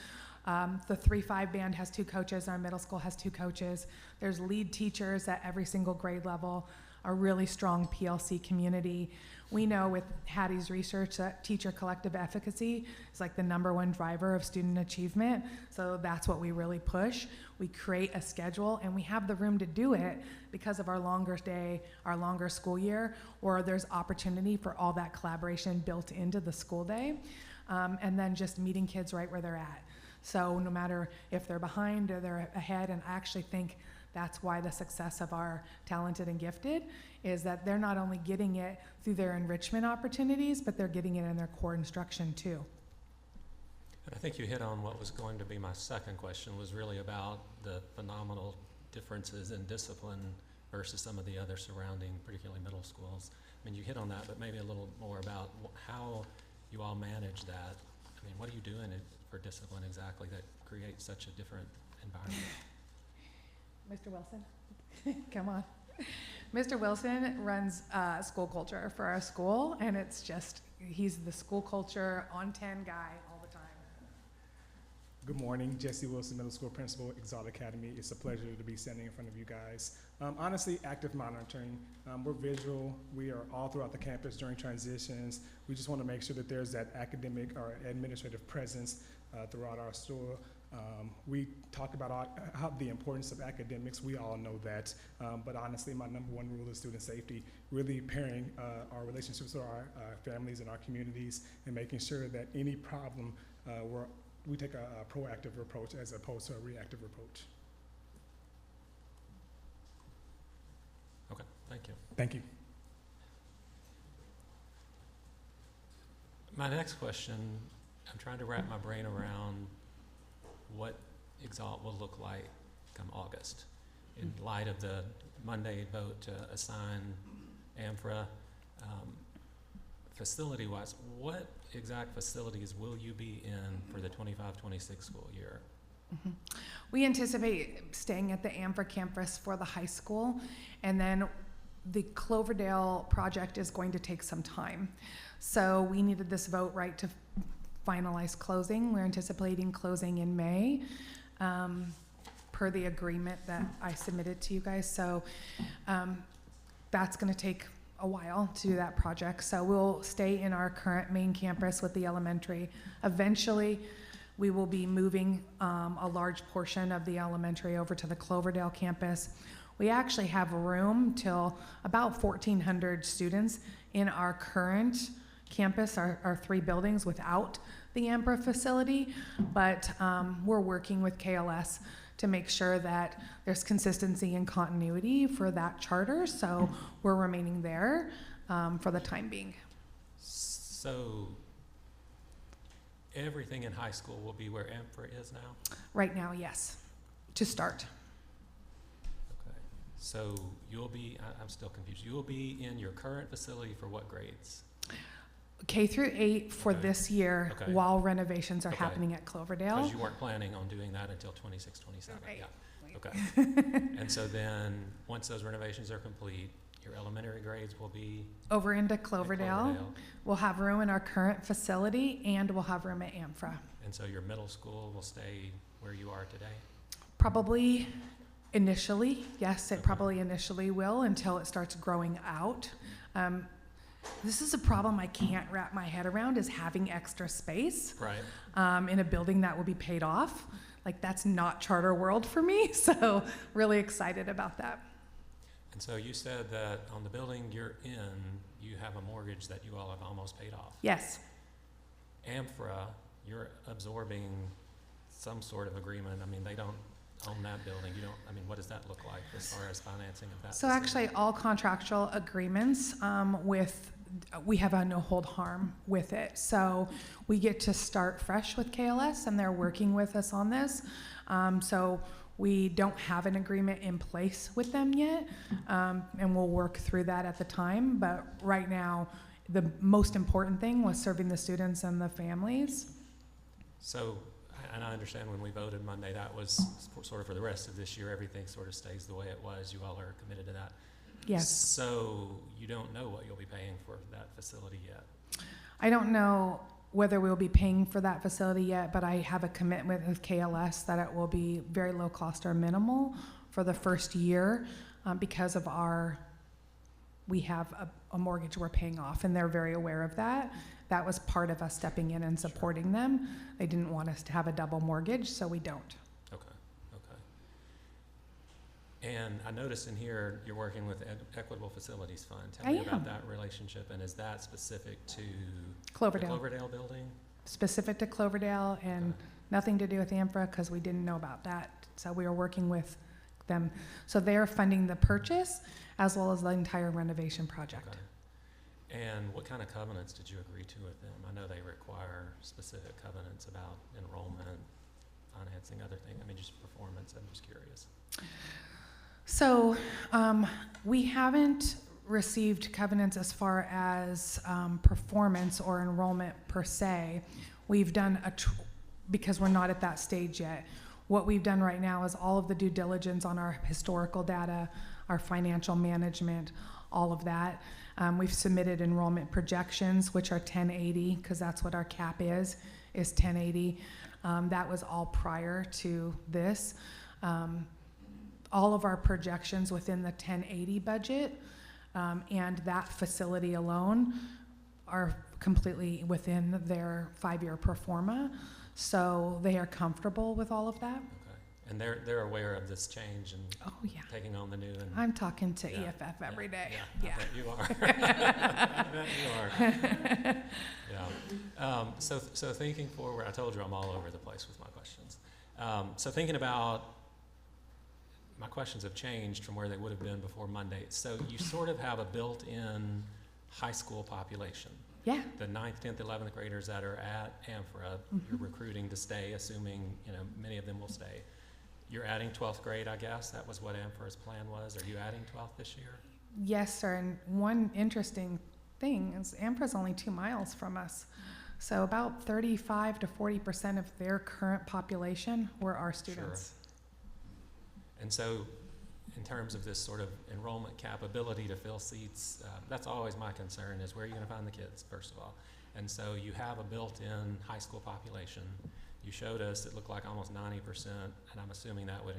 The 3-5 band has 2 coaches. Our middle school has 2 coaches. There's lead teachers at every single grade level. A really strong PLC community. We know with Hattie's research that teacher collective efficacy is like the #1 driver of student achievement. So that's what we really push. We create a schedule, and we have the room to do it because of our longer day, our longer school year, or there's opportunity for all that collaboration built into the school day. And then just meeting kids right where they're at. So no matter if they're behind or they're ahead, and I actually think that's why the success of our talented and gifted is that they're not only getting it through their enrichment opportunities, but they're getting it in their core instruction too. And I think you hit on what was going to be my second question, was really about the phenomenal differences in discipline versus some of the other surrounding, particularly middle schools. I mean, you hit on that, but maybe a little more about how you all manage that. I mean, what are you doing for discipline exactly that creates such a different environment? Mr. Wilson, come on. Mr. Wilson runs school culture for our school, and it's just, he's the school culture on 10 guy all the time. Good morning, Jesse Wilson, Middle School Principal, Exalt Academy. It's a pleasure to be standing in front of you guys. Honestly, active monitoring. We're visual. We are all throughout the campus during transitions. We just want to make sure that there's that academic or administrative presence throughout our store. We talk about how the importance of academics. We all know that. But honestly, my number one rule is student safety, really pairing our relationships with our families and our communities and making sure that any problem we take a proactive approach as opposed to a reactive approach. Okay, thank you. Thank you. My next question, I'm trying to wrap my brain around what Exalt will look like come August in light of the Monday vote to assign AMFRA. Facility-wise, what exact facilities will you be in for the 25-26 school year? We anticipate staying at the AMFRA campus for the high school, and then the Cloverdale project is going to take some time. So we needed this vote right to finalize closing. We're anticipating closing in May per the agreement that I submitted to you guys. So that's going to take a while to do that project. So we'll stay in our current main campus with the elementary. Eventually, we will be moving a large portion of the elementary over to the Cloverdale campus. We actually have room till about 1,400 students in our current campus, our 3 buildings without the AMPRA facility, but we're working with KLS to make sure that there's consistency and continuity for that charter, so we're remaining there for the time being. So everything in high school will be where AMFRA is now? Right now, yes, to start. Okay, so you'll be, I'm still confused, you'll be in your current facility for what grades? K through 8 for Okay. this year, Okay. while renovations are Okay. happening at Cloverdale. Because you weren't planning on doing that until 26, 27, Right. yeah. Okay. And so then, once those renovations are complete, your elementary grades will be Over into at Cloverdale. We'll have room in our current facility, and we'll have room at AMFRA. And so your middle school will stay where you are today? Probably initially, yes, it Okay. probably initially will until it starts growing out. This is a problem I can't wrap my head around, is having extra space Right. in a building that will be paid off. Like, that's not charter world for me, so really excited about that. And so you said that on the building you're in, you have a mortgage that you all have almost paid off. Yes. AMFRA, you're absorbing some sort of agreement. I mean, they don't own that building. You don't, I mean, what does that look like as far as financing of that? So facility? actually, all contractual agreements we have a no hold harm with it. So we get to start fresh with KLS, and they're working with us on this. So we don't have an agreement in place with them yet, and we'll work through that at the time. But right now, the most important thing was serving the students and the families. So, and I understand when we voted Monday, that was sort of for the rest of this year, everything sort of stays the way it was. You all are committed to that. Yes. So you don't know what you'll be paying for that facility yet? I don't know whether we'll be paying for that facility yet, but I have a commitment with KLS that it will be very low cost or minimal for the first year because of we have a mortgage we're paying off, and they're very aware of that. That was part of us stepping in and supporting them. They didn't want us to have a double mortgage, so we don't. And I noticed in here you're working with Equitable Facilities Fund. Tell I me about am. that relationship, and is that specific to the Cloverdale. Cloverdale building? Specific to Cloverdale, and Okay. nothing to do with AMFRA because we didn't know about that. So we were working with them. So they're funding the purchase as well as the entire renovation project. Okay. And what kind of covenants did you agree to with them? I know they require specific covenants about enrollment, financing, other things. I mean, just performance. I'm just curious. So we haven't received covenants as far as performance or enrollment per se. We've done because we're not at that stage yet. What we've done right now is all of the due diligence on our historical data, our financial management, all of that. We've submitted enrollment projections, which are 1080, because that's what our cap is 1080. That was all prior to this. All of our projections within the 1080 budget and that facility alone are completely within their 5-year pro forma. So they are comfortable with all of that. Okay. And they're aware of this change and Oh, yeah. taking on the new and I'm talking to Yeah, EFF every day. Yeah, I bet you are. I bet you are. Yeah. So thinking forward, I told you I'm all over the place with my questions. So thinking about, my questions have changed from where they would have been before Monday. So you sort of have a built-in high school population. Yeah. The 9th, 10th, 11th graders that are at AMFRA, you're recruiting to stay, assuming, many of them will stay. You're adding 12th grade, I guess. That was what AMFRA's plan was. Are you adding 12th this year? Yes, sir. And one interesting thing is AMFRA's only 2 miles from us. So about 35 to 40% of their current population were our students. Sure. And so in terms of this sort of enrollment capability to fill seats, that's always my concern is where are you going to find the kids, first of all? And so you have a built-in high school population. You showed us it looked like almost 90%, and I'm assuming that would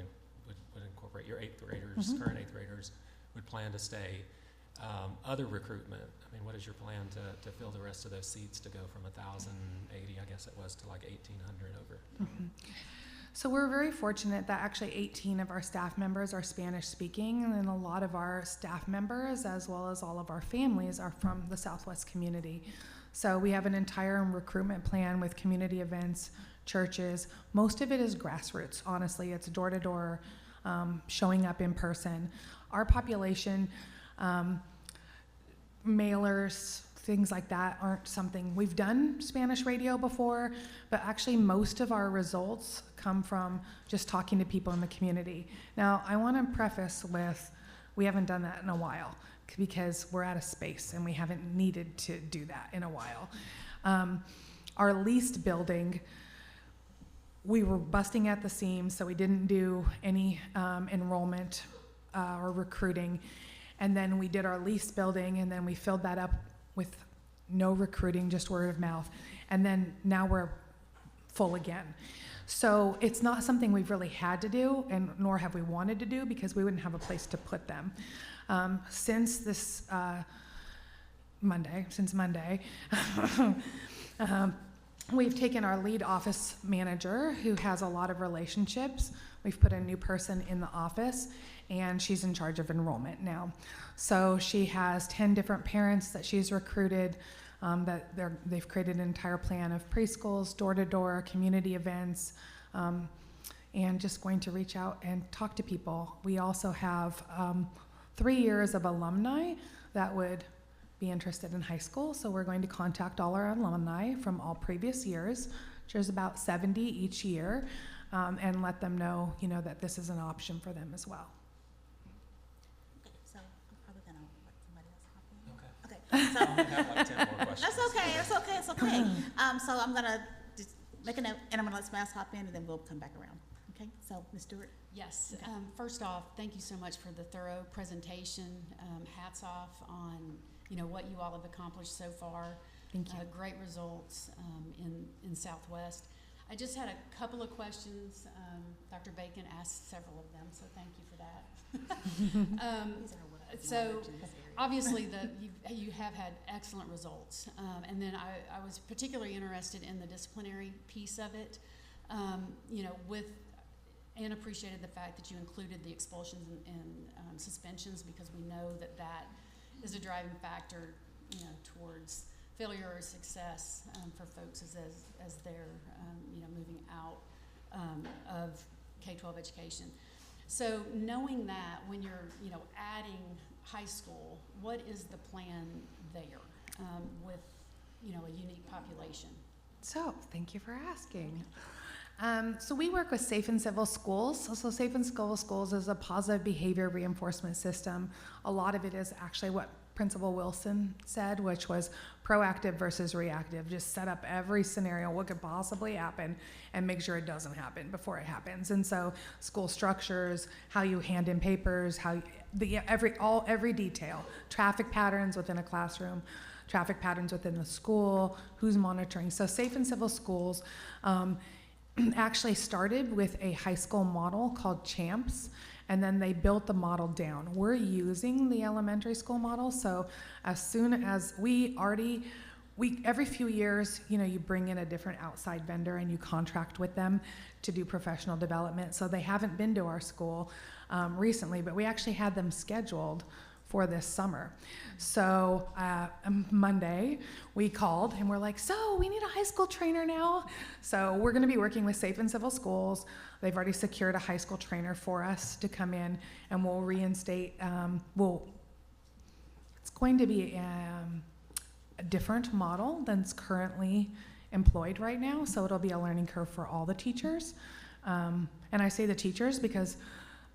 incorporate your 8th graders, current 8th graders would plan to stay. Other recruitment, I mean, what is your plan to fill the rest of those seats to go from 1,080, I guess it was, to like 1,800 over? So we're very fortunate that actually 18 of our staff members are Spanish speaking, and then a lot of our staff members, as well as all of our families, are from the Southwest community. So we have an entire recruitment plan with community events, churches. Most of it is grassroots, honestly. It's door to door, showing up in person. Our population, mailers, things like that aren't something, we've done Spanish radio before, but actually most of our results come from just talking to people in the community. Now, I want to preface with, we haven't done that in a while because we're out of space and we haven't needed to do that in a while. Our leased building, we were busting at the seams, so we didn't do any enrollment or recruiting. And then we did our leased building, and then we filled that up with no recruiting, just word of mouth. And then now we're full again. So it's not something we've really had to do, and nor have we wanted to do, because we wouldn't have a place to put them. Since this Monday, we've taken our lead office manager, who has a lot of relationships. We've put a new person in the office, and she's in charge of enrollment now. So she has 10 different parents that she's recruited, they've created an entire plan of preschools, door-to-door, community events, and just going to reach out and talk to people. We also have 3 years of alumni that would be interested in high school, so we're going to contact all our alumni from all previous years, which is about 70 each year, and let them know, that this is an option for them as well. So I'm probably gonna let somebody else hop in. Okay. Okay. So I have like 10 more questions. That's okay. So I'm gonna just make a note, and I'm gonna let somebody else hop in, and then we'll come back around. Okay. So Ms. Stewart. Yes. Okay. First off, thank you so much for the thorough presentation. Hats off on what you all have accomplished so far. Thank you. Great results in Southwest. I just had a couple of questions. Dr. Bacon asked several of them, so thank you for that. So obviously you have had excellent results. And then I was particularly interested in the disciplinary piece of it, and appreciated the fact that you included the expulsions and suspensions, because we know that is a driving factor, towards failure or success for folks as they're moving out of K-12 education. So knowing that, when you're adding high school, what is the plan there with a unique population? So, thank you for asking. So we work with Safe and Civil Schools. So Safe and Civil Schools is a positive behavior reinforcement system. A lot of it is actually what Principal Wilson said, which was proactive versus reactive. Just set up every scenario, what could possibly happen, and make sure it doesn't happen before it happens. And so school structures, how you hand in papers, every detail, traffic patterns within a classroom, traffic patterns within the school, who's monitoring. So Safe and Civil Schools actually started with a high school model called CHAMPS, and then they built the model down. We're using the elementary school model, so as soon as every few years, you bring in a different outside vendor and you contract with them to do professional development. So they haven't been to our school recently, but we actually had them scheduled for this summer. So Monday we called and we're like, so we need a high school trainer now. So we're gonna be working with Safe and Civil Schools. They've already secured a high school trainer for us to come in, and we'll reinstate, it's going to be a different model than's currently employed right now. So it'll be a learning curve for all the teachers. And I say the teachers because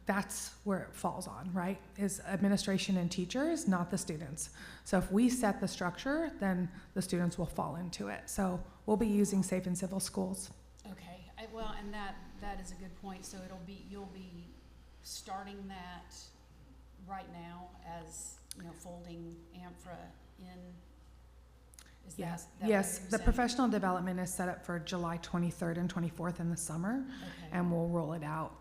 that's where it falls on, right? Is administration and teachers, not the students. So if we set the structure, then the students will fall into it. So we'll be using Safe and Civil Schools. Okay, well, and that is a good point. So you'll be starting that right now as, folding AMFRA in. Yes, that yes. what The you're professional development is set up for July 23rd and 24th in the summer, Okay. and we'll roll it out.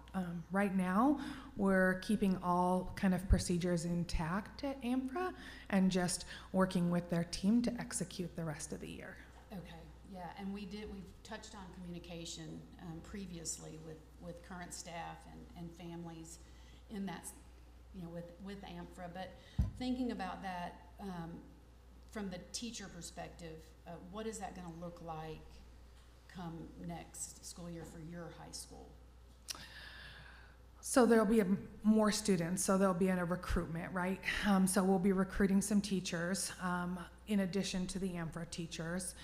Right now, we're keeping all kind of procedures intact at AMFRA and just working with their team to execute the rest of the year. Okay, yeah, and we've touched on communication previously with current staff and families in that, with AMFRA. But thinking about that from the teacher perspective, what is that going to look like come next school year for your high school? So there'll be more students, so there'll be a recruitment, right? So we'll be recruiting some teachers in addition to the AMFRA teachers.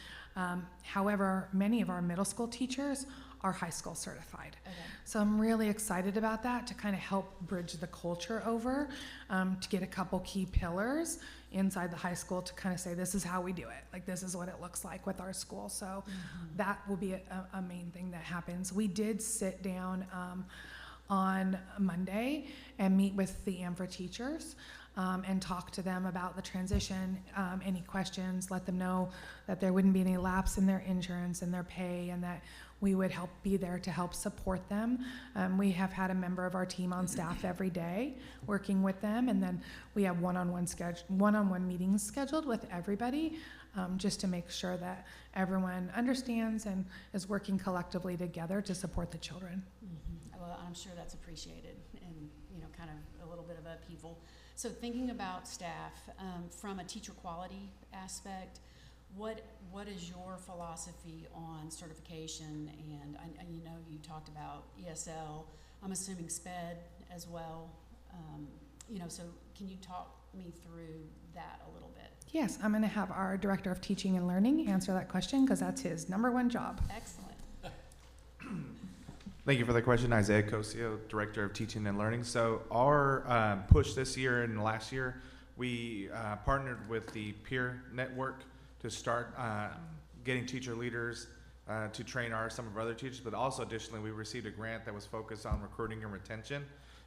However, many of our middle school teachers are high school certified. Okay. So I'm really excited about that to kind of help bridge the culture over, to get a couple key pillars inside the high school to kind of say, this is how we do it. Like, this is what it looks like with our school. So that will be a main thing that happens. We did sit down on Monday and meet with the AMFRA teachers and talk to them about the transition, any questions, let them know that there wouldn't be any lapse in their insurance and their pay, and that we would be there to help support them. We have had a member of our team on staff every day working with them, and then we have one-on-one meetings scheduled with everybody, just to make sure that everyone understands and is working collectively together to support the children. Well, I'm sure that's appreciated, and kind of a little bit of upheaval. So thinking about staff from a teacher quality aspect, what is your philosophy on certification? And you talked about ESL. I'm assuming SPED as well. So can you talk me through that a little bit? Yes, I'm going to have our Director of Teaching and Learning answer that question because that's his #1 job. Excellent. Thank you for the question. Isaiah Cosio, Director of Teaching and Learning. So our push this year and last year, we partnered with the peer network to start getting teacher leaders to train some of our other teachers, but also additionally, we received a grant that was focused on recruiting and retention.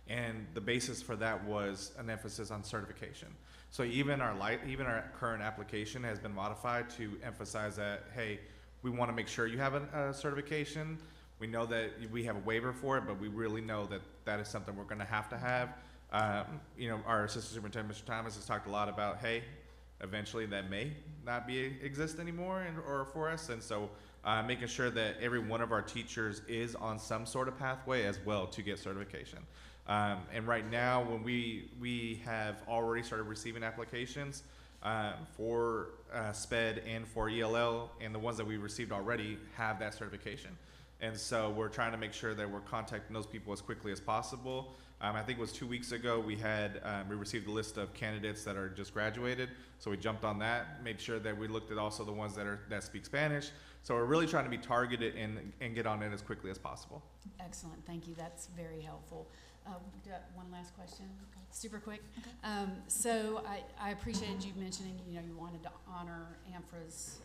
And the basis for that was an emphasis on certification. So even our current application has been modified to emphasize that, hey, we want to make sure you have a certification. We know that we have a waiver for it, but we really know that that is something we're going to have. Our Assistant Superintendent, Mr. Thomas, has talked a lot about, hey, eventually that may not exist anymore or for us. And so making sure that every one of our teachers is on some sort of pathway as well to get certification. And right now, when we have already started receiving applications for SPED and for ELL, and the ones that we received already have that certification. And so we're trying to make sure that we're contacting those people as quickly as possible. I think it was 2 weeks ago, we received a list of candidates that are just graduated. So we jumped on that, made sure that we looked at also the ones that speak Spanish. So we're really trying to be targeted and get on it as quickly as possible. Excellent, thank you, that's very helpful. One last question, super quick. So I appreciated you mentioning, you wanted to honor AMFRA's,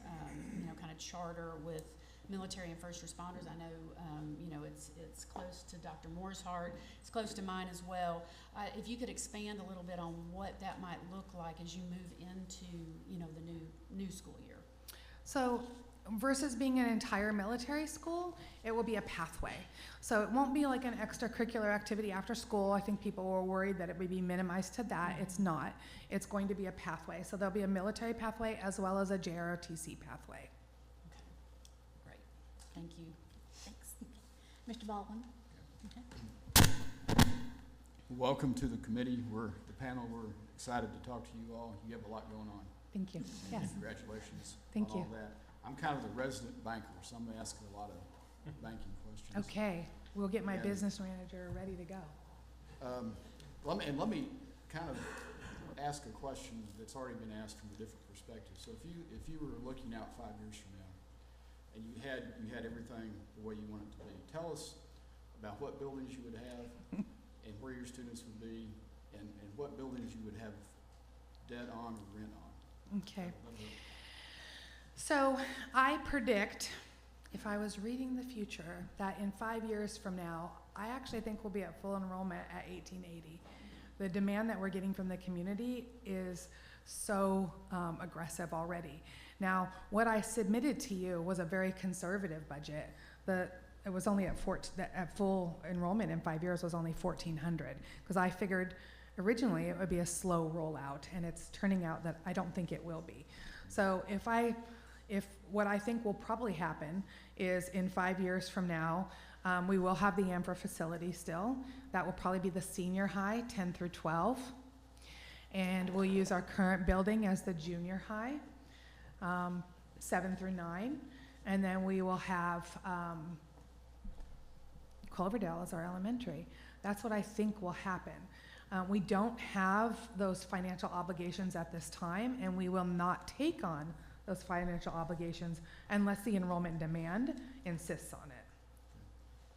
kind of charter with military and first responders. I know, it's close to Dr. Moore's heart. It's close to mine as well. If you could expand a little bit on what that might look like as you move into, the new school year. So versus being an entire military school, it will be a pathway. So it won't be like an extracurricular activity after school. I think people were worried that it would be minimized to that. It's not. It's going to be a pathway. So there'll be a military pathway as well as a JROTC pathway. Okay, great. Thank you. Thanks. Mr. Baldwin? Welcome to the committee. The panel, we're excited to talk to you all. You have a lot going on. Thank you. And Yes. congratulations Thank on you. all that. I'm kind of the resident banker, so I'm asking a lot of banking questions. Okay. We'll get my Yeah. business manager ready to go. Let me kind of ask a question that's already been asked from a different perspective. So if you were looking out 5 years from now, and you had everything the way you want it to be, tell us about what buildings you would have, and where your students would be, and what buildings you would have debt on or rent on. Okay. So I predict, if I was reading the future, that in 5 years from now, I actually think we'll be at full enrollment at 1880. The demand that we're getting from the community is so aggressive already. Now, what I submitted to you was a very conservative budget. It was only at full enrollment in 5 years was only 1,400, because I figured originally it would be a slow rollout, and it's turning out that I don't think it will be. So if what I think will probably happen is in 5 years from now, we will have the AMFRA facility still. That will probably be the senior high, 10 through 12. And we'll use our current building as the junior high, 7 through 9. And then we will have Culverdale as our elementary. That's what I think will happen. We don't have those financial obligations at this time, and we will not take on those financial obligations unless the enrollment demand insists on it.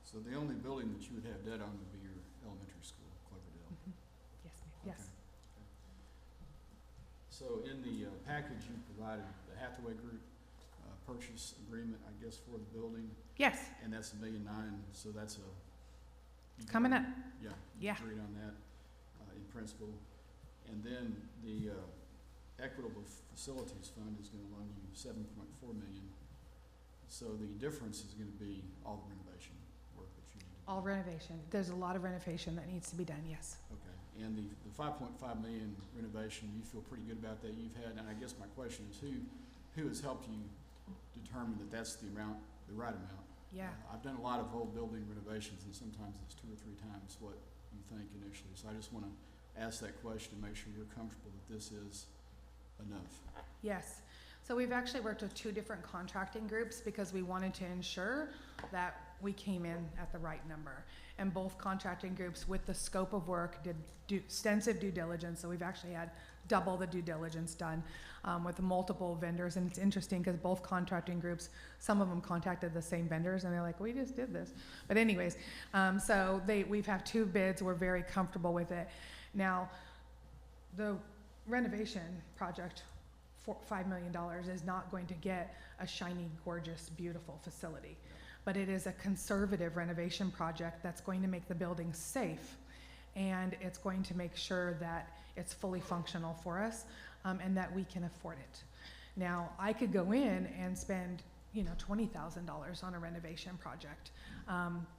So the only building that you would have debt on would be your elementary school, Cloverdale. Mm-hmm. Yes, ma'am. Okay. Yes. Okay. So in the package you provided, the Hathaway Group purchase agreement, I guess, for the building, Yes, and that's $1.9 million, so that's coming up. Yeah. Yeah. Agreed on that in principle. And then the Equitable Facilities Fund is gonna loan you $7.4 million. So the difference is gonna be all the renovation work that you need to do. All renovation. There's a lot of renovation that needs to be done, yes. Okay, and the $5.5 million renovation, you feel pretty good about that you've had, and I guess my question is who has helped you determine that that's the right amount? Yeah. I've done a lot of old building renovations, and sometimes it's 2 or 3 times what you think initially, so I just wanna ask that question to make sure you're comfortable that this is enough. Yes. So we've actually worked with 2 different contracting groups because we wanted to ensure that we came in at the right number. And both contracting groups, with the scope of work, did extensive due diligence. So we've actually had double the due diligence done with multiple vendors. And it's interesting because both contracting groups, some of them contacted the same vendors, and they're like, we just did this. But anyways, so we've had 2 bids. We're very comfortable with it. Now, the renovation project, $5 million, is not going to get a shiny, gorgeous, beautiful facility. But it is a conservative renovation project that's going to make the building safe, and it's going to make sure that it's fully functional for us, and that we can afford it. Now, I could go in and spend, $20,000 on a renovation project,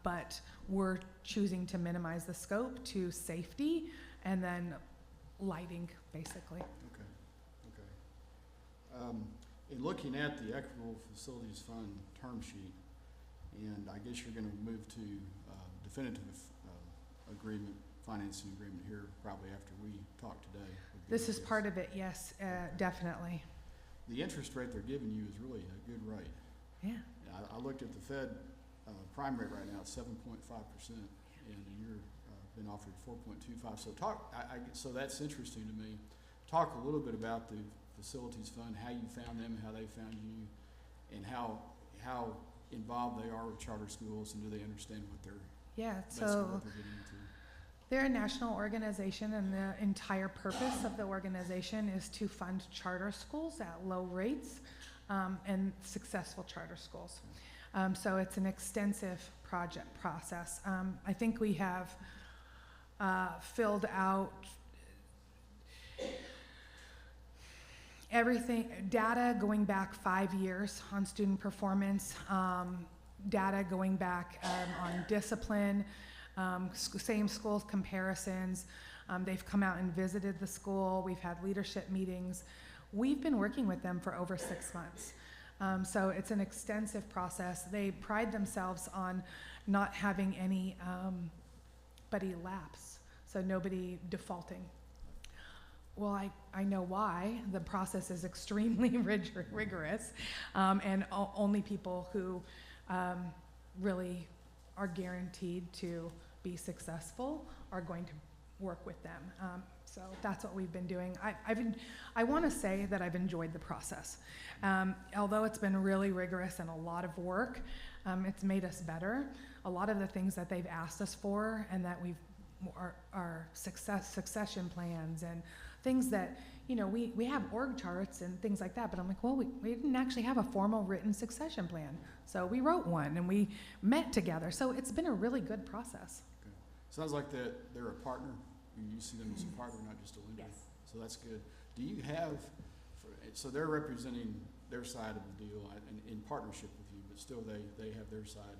but we're choosing to minimize the scope to safety and then lighting, basically. Okay. In looking at the Equitable Facilities Fund term sheet, and I guess you're gonna move to definitive agreement, financing agreement here probably after we talk today. This is part of it, yes, definitely. The interest rate they're giving you is really a good rate. Yeah. I looked at the Fed prime rate right now is 7.5%, and you're been offered 4.25. So so that's interesting to me. Talk a little bit about the Facilities Fund, how you found them, how they found you, and how involved they are with charter schools, and do they understand what they're basically what they're getting into? They're a national organization, and the entire purpose of the organization is to fund charter schools at low rates and successful charter schools. So it's an extensive project process. I think we have filled out everything, data going back 5 years on student performance, data going back on discipline, same schools comparisons. They've come out and visited the school. We've had leadership meetings. We've been working with them for over 6 months. So it's an extensive process. They pride themselves on not having anybody lapse, so nobody defaulting. Well, I know why. The process is extremely rigorous, and only people who really are guaranteed to be successful are going to work with them. So that's what we've been doing. I want to say that I've enjoyed the process. Although it's been really rigorous and a lot of work, it's made us better. A lot of the things that they've asked us for, and that our succession plans and things that, we have org charts and things like that, but I'm like, well, we didn't actually have a formal written succession plan. So we wrote one and we met together. So it's been a really good process. Okay. Sounds like they're a partner. You see them as a partner, not just a lender. Yes. So that's good. Do you have, so they're representing their side of the deal in partnership with you, but still they have their side.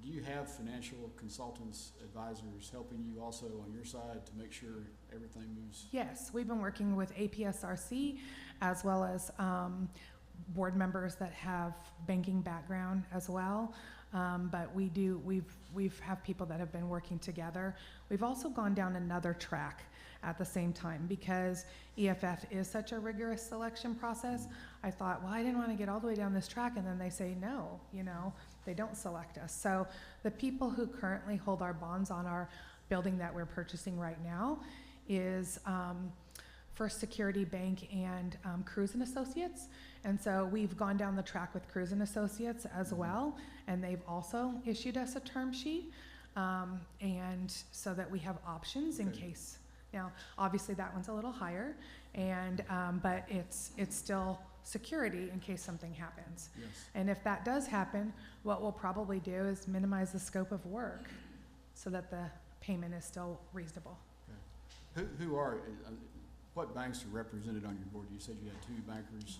Do you have financial consultants, advisors helping you also on your side to make sure everything moves? We've been working with APSRC as well as board members that have banking background as well. But we've have people that have been working together. We've also gone down another track at the same time because EFF is such a rigorous selection process. I thought, well, I didn't want to get all the way down this track, and then they say no, they don't select us. So the people who currently hold our bonds on our building that we're purchasing right now is First Security Bank and Cruz & Associates. And so we've gone down the track with Cruz & Associates as well, and they've also issued us a term sheet, and so that we have options in case. Now, obviously that one's a little higher, and but it's still security in case something happens. Yes. And if that does happen, what we'll probably do is minimize the scope of work so that the payment is still reasonable. Okay. What banks are represented on your board? You said you had 2 bankers.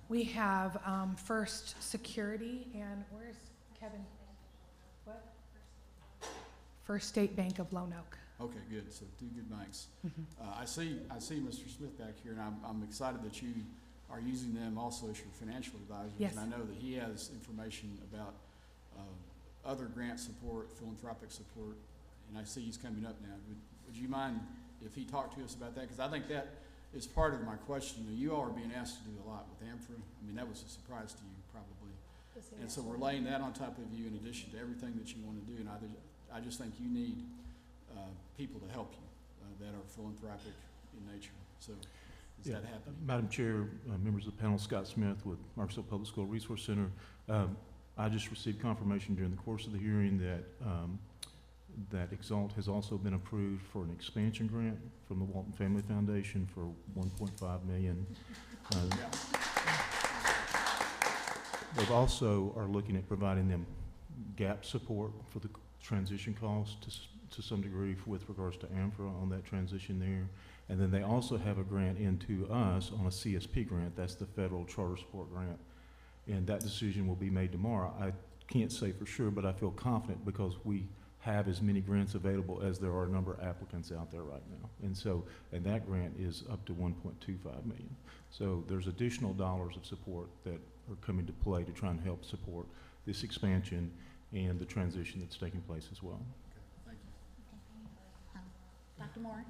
We have First Security, and where's Kevin? What? First State Bank of Lone Oak. Okay, good. So 2 good banks. I see Mr. Smith back here, and I'm excited that you are using them also as your financial advisors. Yes. And I know that he has information about other grant support, philanthropic support, and I see he's coming up now. Would you mind if he talked to us about that? Because I think that is part of my question. You all are being asked to do a lot with AMFRA. I mean, that was a surprise to you probably. And so we're laying that on top of you in addition to everything that you want to do. And I just think you need people to help you that are philanthropic in nature. So is that happening? Madam Chair, members of the panel, Scott Smith with Marksville Public School Resource Center. I just received confirmation during the course of the hearing that Exalt has also been approved for an expansion grant from the Walton Family Foundation for $1.5 million. They also are looking at providing them gap support for the transition costs to some degree with regards to AMFRA on that transition there. And then they also have a grant into us on a CSP grant. That's the Federal Charter Support Grant. And that decision will be made tomorrow. I can't say for sure, but I feel confident because we have as many grants available as there are a number of applicants out there right now. And that grant is up to $1.25 million. So there's additional dollars of support that are coming to play to try and help support this expansion and the transition that's taking place as well. Okay, thank you. Dr. Moore?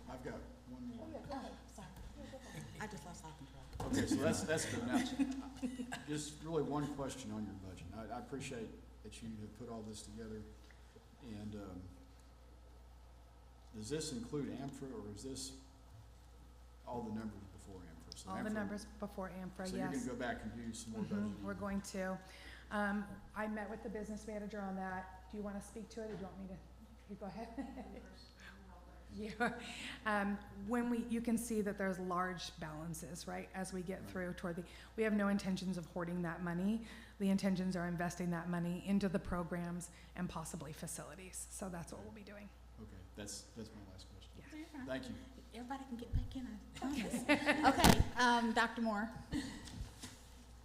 I've got one more. I just lost all control. Okay, so that's good. Now, just really one question on your budget. I appreciate that you have put all this together. And does this include AMFRA, or is this all the numbers before AMFRA? So All the AMFRA- numbers before AMFRA, So yes. you're gonna go back and do some more Mhm, budgeting? we're going to. I met with the business manager on that. Do you want to speak to it, or do you want me to? You go ahead. Yeah. You can see that there's large balances, right, as we get through toward we have no intentions of hoarding that money. The intentions are investing that money into the programs and possibly facilities. So that's what we'll be doing. Okay, that's my last question. Yeah. Thank you. Everybody can get back in, I promise. Okay, Dr. Moore.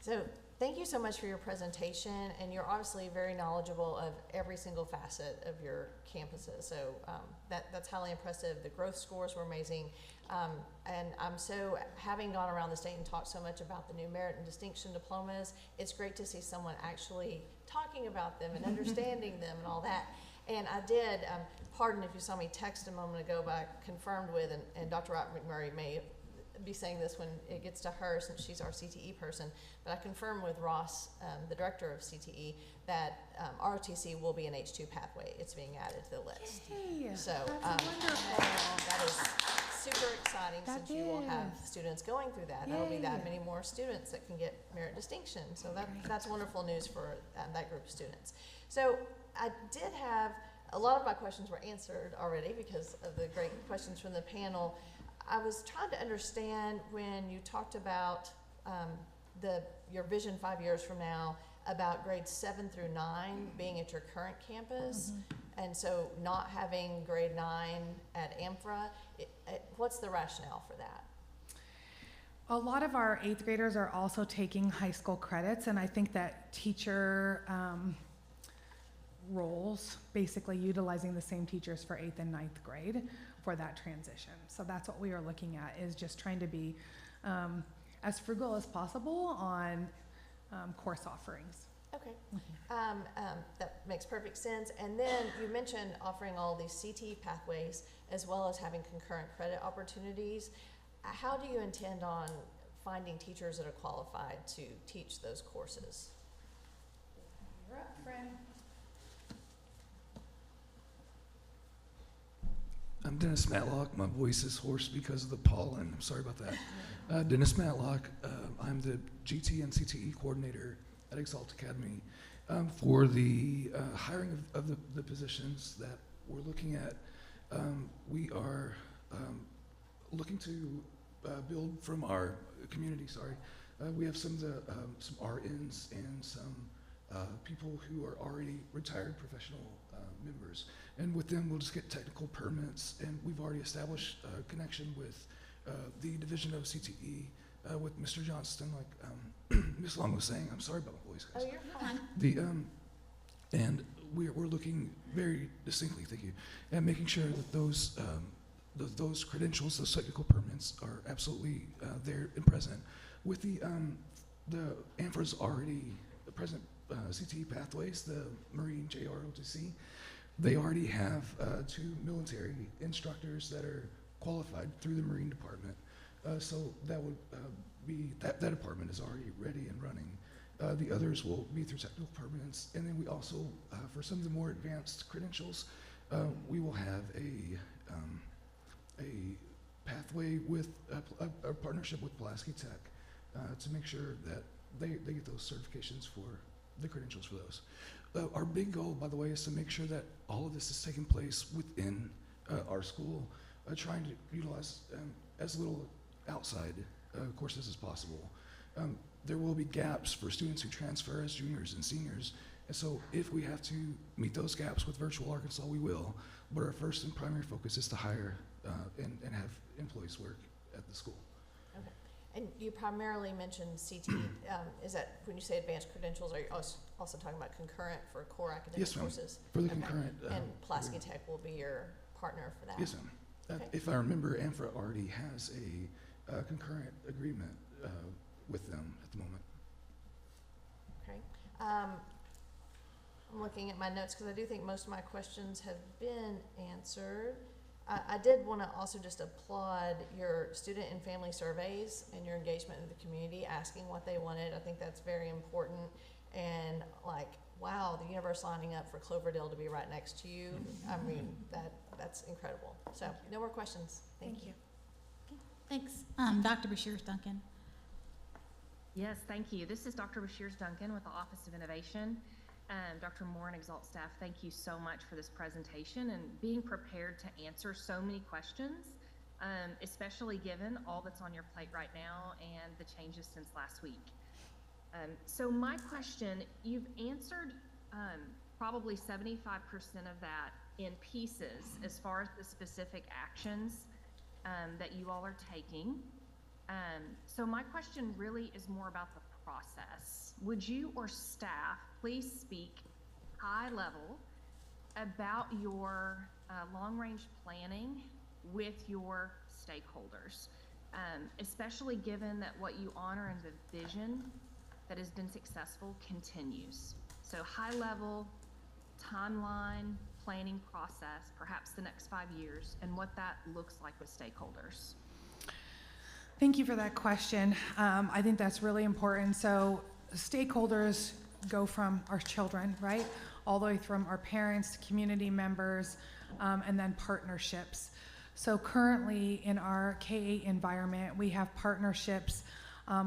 So, thank you so much for your presentation, and you're obviously very knowledgeable of every single facet of your campuses. So that's highly impressive. The growth scores were amazing. And I'm so, having gone around the state and talked so much about the new merit and distinction diplomas, it's great to see someone actually talking about them and understanding them and all that. And I did, pardon if you saw me text a moment ago, but I confirmed with, and Dr. Robert McMurray may be saying this when it gets to her since she's our CTE person, but I confirmed with Ross, the director of CTE, that ROTC will be an H2 pathway. It's being added to the list. Yay, So that's wonderful. that is super exciting That since you will have is. students going through that. That'll be that Yay. many more students that can get merit distinction. So that's wonderful news for that group of students. So I did have, a lot of my questions were answered already because of the great questions from the panel. I was trying to understand when you talked about your vision 5 years from now about grades 7 through 9 being at your current campus, and so not having grade 9 at AMFRA. What's the rationale for that? A lot of our 8th graders are also taking high school credits, and I think that teacher roles, basically utilizing the same teachers for 8th and 9th grade for that transition. So that's what we are looking at, is just trying to be as frugal as possible on course offerings. Okay, that makes perfect sense. And then you mentioned offering all these CTE pathways as well as having concurrent credit opportunities. How do you intend on finding teachers that are qualified to teach those courses? You're up, friend. I'm Dennis Matlock. My voice is hoarse because of the pollen. I'm sorry about that. Dennis Matlock. I'm the GT and CTE coordinator at Exalt Academy. For the hiring of the positions that we're looking at, we are looking to build from our community. We have some RNs and some people who are already retired professional members. And with them, we'll just get technical permits, and we've already established a connection with the division of CTE with Mr. Johnston, like Ms. Long was saying. I'm sorry about my voice, guys. Oh, you're fine. And we're looking very distinctly, thank you, at making sure that those credentials, those technical permits, are absolutely there and present. With the AMFRA's already present CTE pathways, the Marine JROTC. They already have 2 military instructors that are qualified through the Marine Department. So that would be, that department is already ready and running. The others will be through technical permits. And then we also, for some of the more advanced credentials, we will have a pathway with a partnership with Pulaski Tech to make sure that they get those certifications for the credentials for those. Our big goal, by the way, is to make sure that all of this is taking place within our school, trying to utilize as little outside courses as possible. There will be gaps for students who transfer as juniors and seniors, and so if we have to meet those gaps with Virtual Arkansas, we will, but our first and primary focus is to hire and have employees work at the school. Okay. And you primarily mentioned CTE. Is that, when you say advanced credentials, are you also talking about concurrent for core academic Yes, ma'am. courses? For the Okay. concurrent. And Pulaski Tech will be your partner for that? Yes, ma'am. Okay. If I remember, AMFRA already has a concurrent agreement with them at the moment. Okay. I'm looking at my notes because I do think most of my questions have been answered. I did want to also just applaud your student and family surveys and your engagement in the community, asking what they wanted. I think that's very important. And like, wow, the universe lining up for Cloverdale to be right next to you. I mean, that's incredible. So no more questions. Thank you. Okay, thanks. Dr. Bashir Duncan. Yes, thank you. This is Dr. Bashir Duncan with the Office of Innovation. Dr. Moore and Exalt staff, thank you so much for this presentation and being prepared to answer so many questions, especially given all that's on your plate right now and the changes since last week. So my question, you've answered probably 75% of that in pieces as far as the specific actions that you all are taking. So my question really is more about the process. Would you or staff please speak high level about your long-range planning with your stakeholders, especially given that what you honor and the vision that has been successful continues. So high level, timeline, planning process, perhaps the next 5 years, and what that looks like with stakeholders. Thank you for that question. I think that's really important. So stakeholders go from our children, right? All the way from our parents, community members, and then partnerships. So currently in our K-8 environment, we have partnerships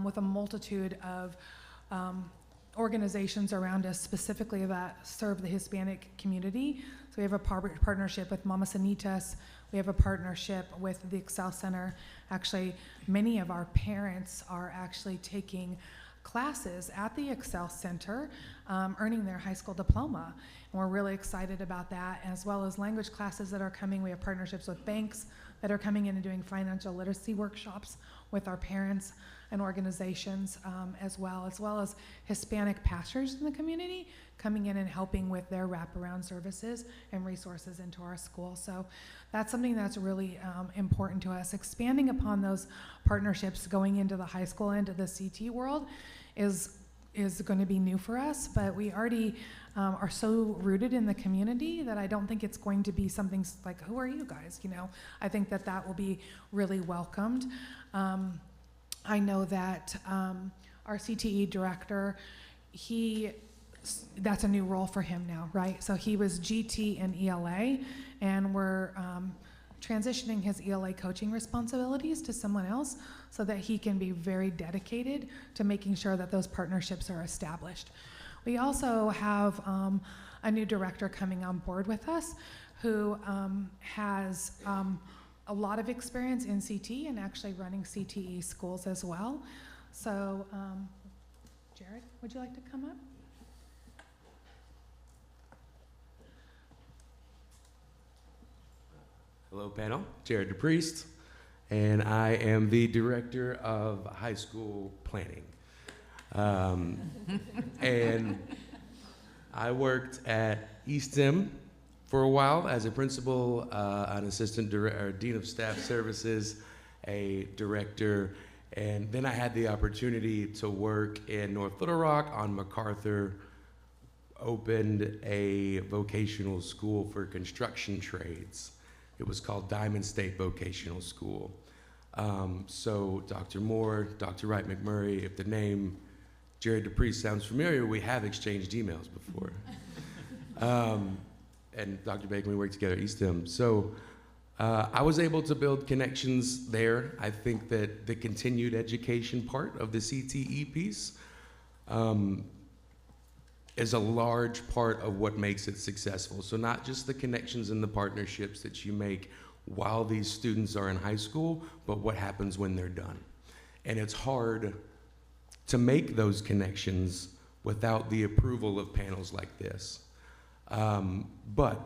with a multitude of organizations around us, specifically that serve the Hispanic community. So we have a partnership with Mama Sanitas. We have a partnership with the Excel Center. Actually, many of our parents are actually taking classes at the Excel Center, earning their high school diploma. And we're really excited about that, as well as language classes that are coming. We have partnerships with banks that are coming in and doing financial literacy workshops with our parents and organizations as well as Hispanic pastors in the community coming in and helping with their wraparound services and resources into our school. So that's something that's really important to us. Expanding upon those partnerships going into the high school, into the CT world is going to be new for us, but we already are so rooted in the community that I don't think it's going to be something like, who are you guys? You know, I think that will be really welcomed. I know that our CTE director, that's a new role for him now, right? So he was GT and ELA, and we're transitioning his ELA coaching responsibilities to someone else so that he can be very dedicated to making sure that those partnerships are established. We also have a new director coming on board with us who has a lot of experience in CT and actually running CTE schools as well. So, Jared, would you like to come up? Hello, panel. Jared DePriest, and I am the Director of High School Planning. And I worked at EastM for a while as a principal, an assistant dean of staff services, a director, and then I had the opportunity to work in North Little Rock on MacArthur, opened a vocational school for construction trades. It was called Diamond State Vocational School. So Dr. Moore, Dr. Wright McMurray, if the name Jared DePriest sounds familiar, we have exchanged emails before. And Dr. Bacon, we worked together at EastM. So I was able to build connections there. I think that the continued education part of the CTE piece is a large part of what makes it successful. So not just the connections and the partnerships that you make while these students are in high school, but what happens when they're done. And it's hard to make those connections without the approval of panels like this. But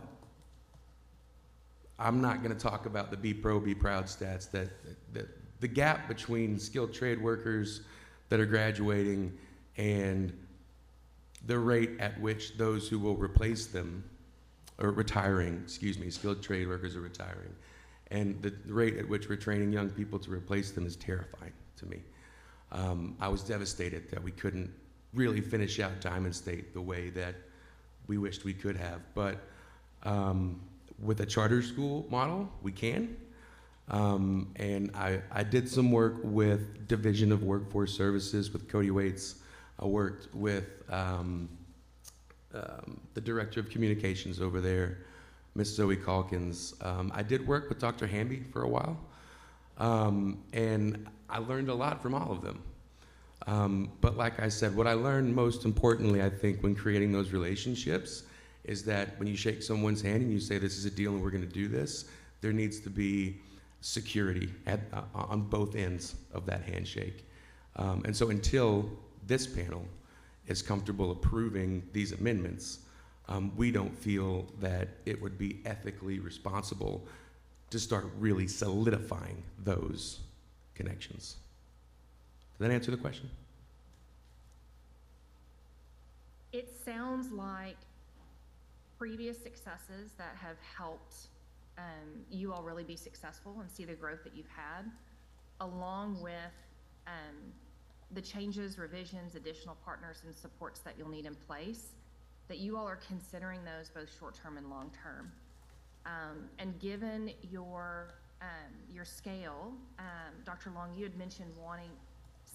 I'm not gonna talk about the Be Pro, Be Proud stats, that the gap between skilled trade workers that are graduating and the rate at which those who will replace them, or retiring, excuse me, skilled trade workers are retiring, and the rate at which we're training young people to replace them is terrifying to me. I was devastated that we couldn't really finish out Diamond State the way that we wished we could have, but with a charter school model, we can. And I did some work with Division of Workforce Services with Cody Waits. I worked with the Director of Communications over there, Miss Zoe Calkins. I did work with Dr. Hamby for a while, and I learned a lot from all of them. But like I said, what I learned most importantly, I think, when creating those relationships is that when you shake someone's hand and you say, this is a deal and we're gonna do this, there needs to be security on both ends of that handshake. And so until this panel is comfortable approving these amendments, we don't feel that it would be ethically responsible to start really solidifying those connections. Does that answer the question? It sounds like previous successes that have helped you all really be successful and see the growth that you've had, along with the changes, revisions, additional partners and supports that you'll need in place, that you all are considering those both short-term and long-term. And given your scale, Dr. Long, you had mentioned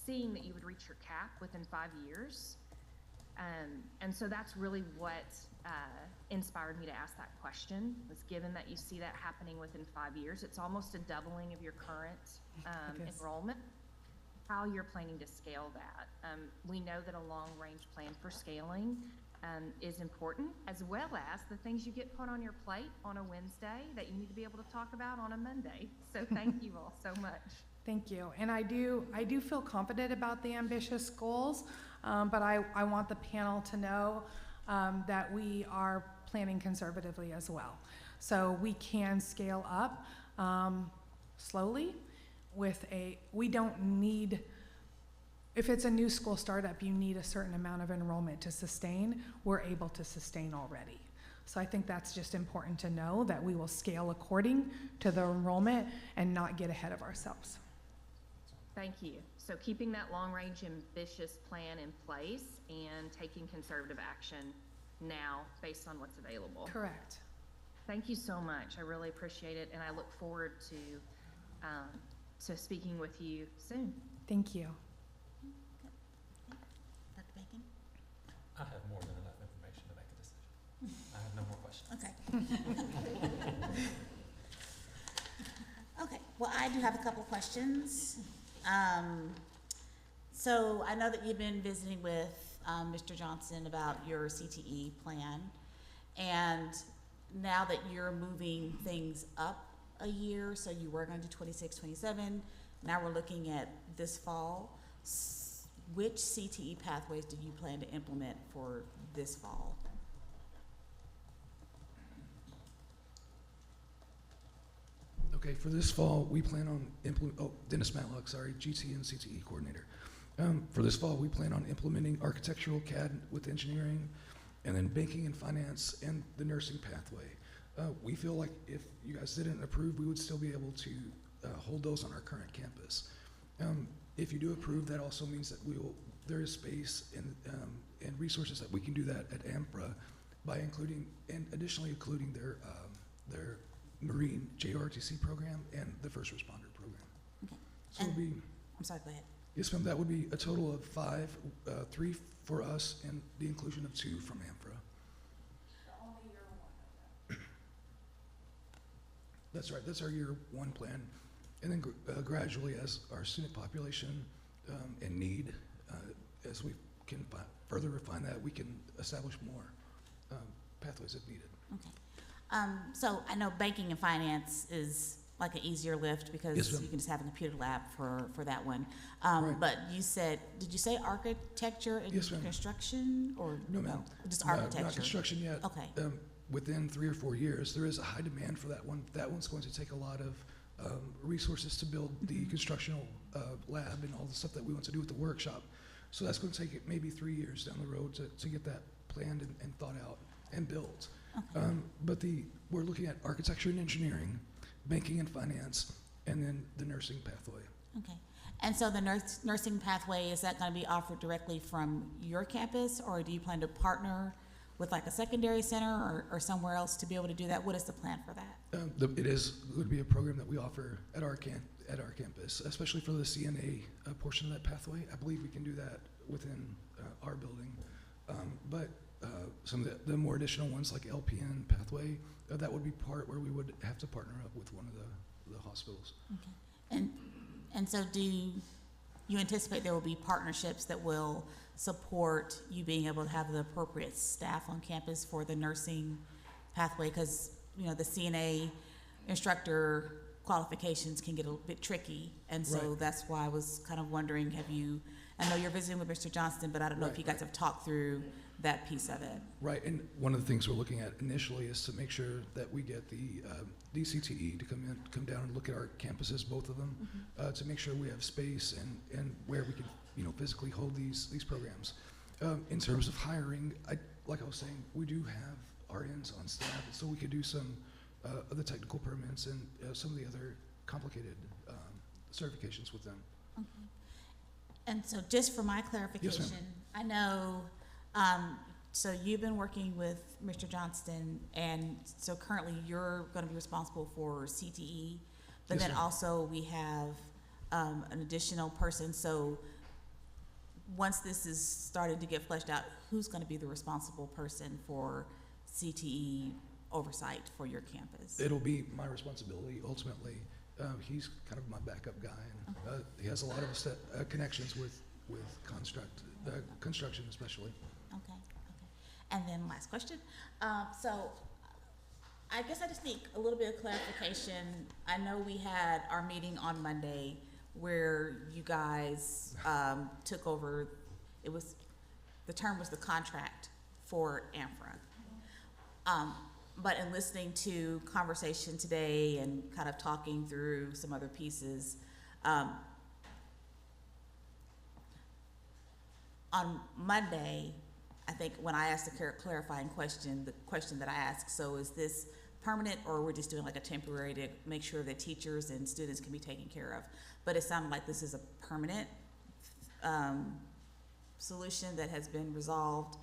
seeing that you would reach your cap within 5 years. And so that's really what inspired me to ask that question, was given that you see that happening within 5 years, it's almost a doubling of your current enrollment, how you're planning to scale that. We know that a long-range plan for scaling is important, as well as the things you get put on your plate on a Wednesday that you need to be able to talk about on a Monday. So thank you all so much. Thank you. And I do feel confident about the ambitious goals, but I want the panel to know that we are planning conservatively as well. So we can scale up slowly we don't need, if it's a new school startup, you need a certain amount of enrollment to sustain. We're able to sustain already. So I think that's just important to know, that we will scale according to the enrollment and not get ahead of ourselves. Thank you. So keeping that long-range ambitious plan in place and taking conservative action now based on what's available. Correct. Thank you so much. I really appreciate it, and I look forward to speaking with you soon. Thank you. Dr. Bacon? I have more than enough information to make a decision. I have no more questions. Okay. Okay, well, I do have a couple questions. So I know that you've been visiting with Mr. Johnson about your CTE plan, and now that you're moving things up a year, so you were going to do 26, 27, now we're looking at this fall. Which CTE pathways do you plan to implement for this fall? Okay, for this fall, we plan on Dennis Matlock, sorry, GT and CTE coordinator. For this fall, we plan on implementing architectural CAD with engineering, and then banking and finance, and the nursing pathway. We feel like if you guys didn't approve, we would still be able to hold those on our current campus. If you do approve, that also means that there is space and resources that we can do that at AMPRA by including, and additionally including their Marine JRTC program and the first responder program. Okay. So it'll be, I'm sorry, go ahead. yes, ma'am, that would be a total of 5, 3 for us and the inclusion of 2 from AMPRA. Only year one. That's right, that's our year 1 plan. And then gradually, as our student population and need, as we can further refine that, we can establish more pathways if needed. Okay. So I know banking and finance is like an easier lift because Yes, ma'am. you can just have a computer lab for that one. Right. But did you say architecture and Yes, ma'am. construction, or No, ma'am. just Not architecture? construction yet. Okay. Within 3 or 4 years, there is a high demand for that one. That one's going to take a lot of resources to build the constructional lab and all the stuff that we want to do with the workshop. So that's going to take maybe 3 years down the road to get that planned and thought out and built. Okay. But we're looking at architecture and engineering, banking and finance, and then the nursing pathway. Okay. And so the nursing pathway, is that going to be offered directly from your campus, or do you plan to partner with like a secondary center or somewhere else to be able to do that? What is the plan for that? It is going to be a program that we offer at our campus, especially for the CNA portion of that pathway. I believe we can do that within our building. But some of the more additional ones like LPN pathway, that would be part where we would have to partner up with one of the hospitals. Okay. And so do you anticipate there will be partnerships that will support you being able to have the appropriate staff on campus for the nursing pathway? Because, you know, the CNA instructor qualifications can get a bit tricky. And so Right. that's why I was kind of wondering, I know you're visiting with Mr. Johnston, but I don't know if you guys have talked through that piece of it. Right, and one of the things we're looking at initially is to make sure that we get the DCTE to come down and look at our campuses, both of them, to make sure we have space and where we can, you know, physically hold these programs. In terms of hiring, like I was saying, we do have RNs on staff, so we could do some of the technical permits and some of the other complicated certifications with them. Okay. And so just for my clarification, Yes, ma'am. I know, so you've been working with Mr. Johnston, and so currently you're going to be responsible for CTE, but Yes, then ma'am. also we have an additional person. So once this is starting to get fleshed out, who's going to be the responsible person for CTE oversight for your campus? It'll be my responsibility ultimately. He's kind of my backup guy, and he has a lot of connections with construction especially. Okay. And then last question. So I guess I just need a little bit of clarification. I know we had our meeting on Monday where you guys took over, the term was the contract for AMFRA. But in listening to conversation today and kind of talking through some other pieces, on Monday, I think when I asked the clarifying question, the question that I asked, so is this permanent or we're just doing like a temporary to make sure that teachers and students can be taken care of? But it sounded like this is a permanent solution that has been resolved.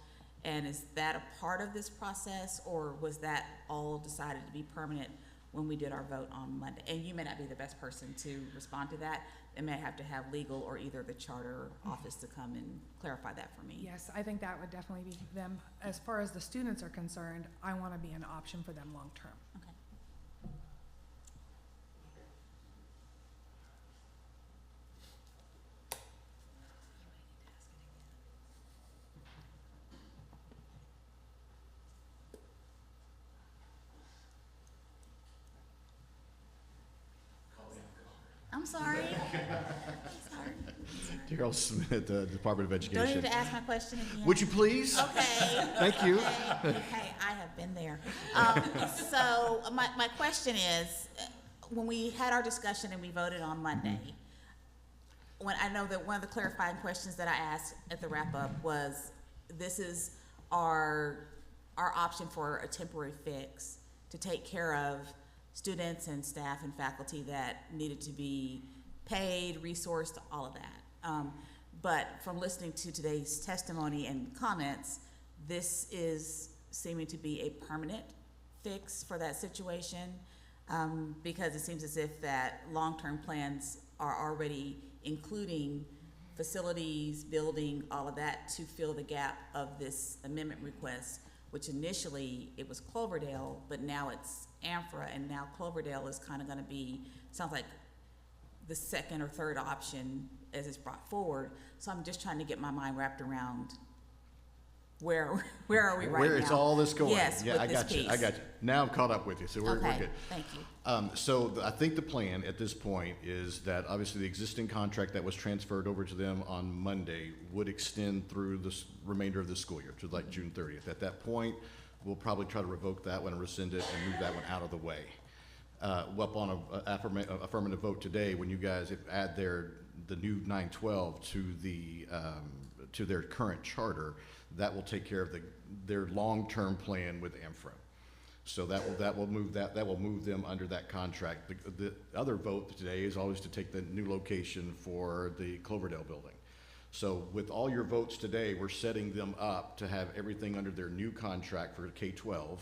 And is that a part of this process, or was that all decided to be permanent when we did our vote on Monday? And you may not be the best person to respond to that. It may have to have legal or either the charter office to come and clarify that for me. Yes, I think that would definitely be them. As far as the students are concerned, I want to be an option for them long term. Okay. I'm sorry. Daryl Smith, Department of Do I Education. need to ask my question again? Would you please? Okay. Thank you. Okay, I have been there. So my question is, when we had our discussion and we voted on Monday, when I know that one of the clarifying questions that I asked at the wrap up was, this is our option for a temporary fix to take care of students and staff and faculty that needed to be paid, resourced, all of that. But from listening to today's testimony and comments, this is seeming to be a permanent fix for that situation, because it seems as if that long-term plans are already including facilities, building, all of that to fill the gap of this amendment request, which initially it was Cloverdale, but now it's AMFRA, and now Cloverdale is kind of going to be, sounds like the second or third option as it's brought forward. So I'm just trying to get my mind wrapped around where are we right now? Where is all this going? Yes, Yeah, with I this got you. piece. I got you. Now I'm caught up with you, so we're Okay, good. thank you. So I think the plan at this point is that obviously the existing contract that was transferred over to them on Monday would extend through the remainder of the school year, to like June 30th. At that point, we'll probably try to revoke that one and rescind it and move that one out of the way. Upon an affirmative vote today, when you guys add the new 912 to their current charter, that will take care of their long-term plan with AMFRA. So that will move them under that contract. The other vote today is always to take the new location for the Cloverdale building. So with all your votes today, we're setting them up to have everything under their new contract for K-12,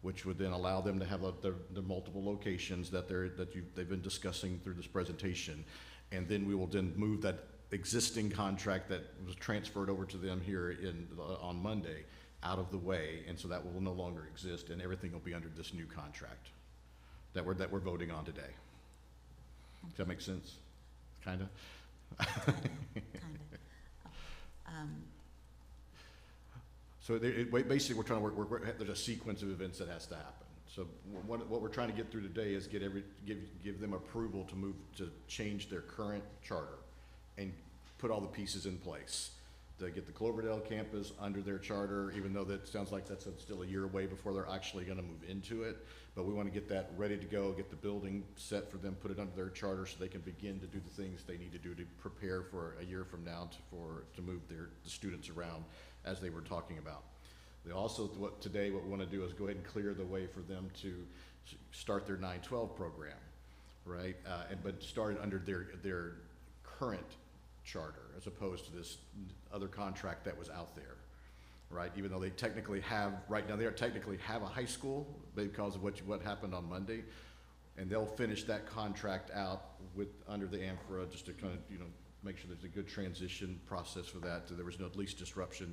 which would then allow them to have their multiple locations that they've been discussing through this presentation. And then we will then move that existing contract that was transferred over to them here on Monday out of the way, and so that will no longer exist, and everything will be under this new contract that we're voting on today. Does that make sense? Kind of? So basically, we're trying to work. There's a sequence of events that has to happen. So what we're trying to get through today is give them approval to change their current charter and put all the pieces in place to get the Cloverdale campus under their charter, even though that sounds like that's still a year away before they're actually going to move into it. But we want to get that ready to go, get the building set for them, put it under their charter so they can begin to do the things they need to do to prepare for a year from now to move the students around as they were talking about. They also, what we want to do is go ahead and clear the way for them to start their 912 program, right? But start it under their current charter as opposed to this other contract that was out there, right? Even though they technically have, right now they technically have a high school because of what happened on Monday, and they'll finish that contract out under the AMFRA just to kind of, make sure there's a good transition process for that, so there was no disruption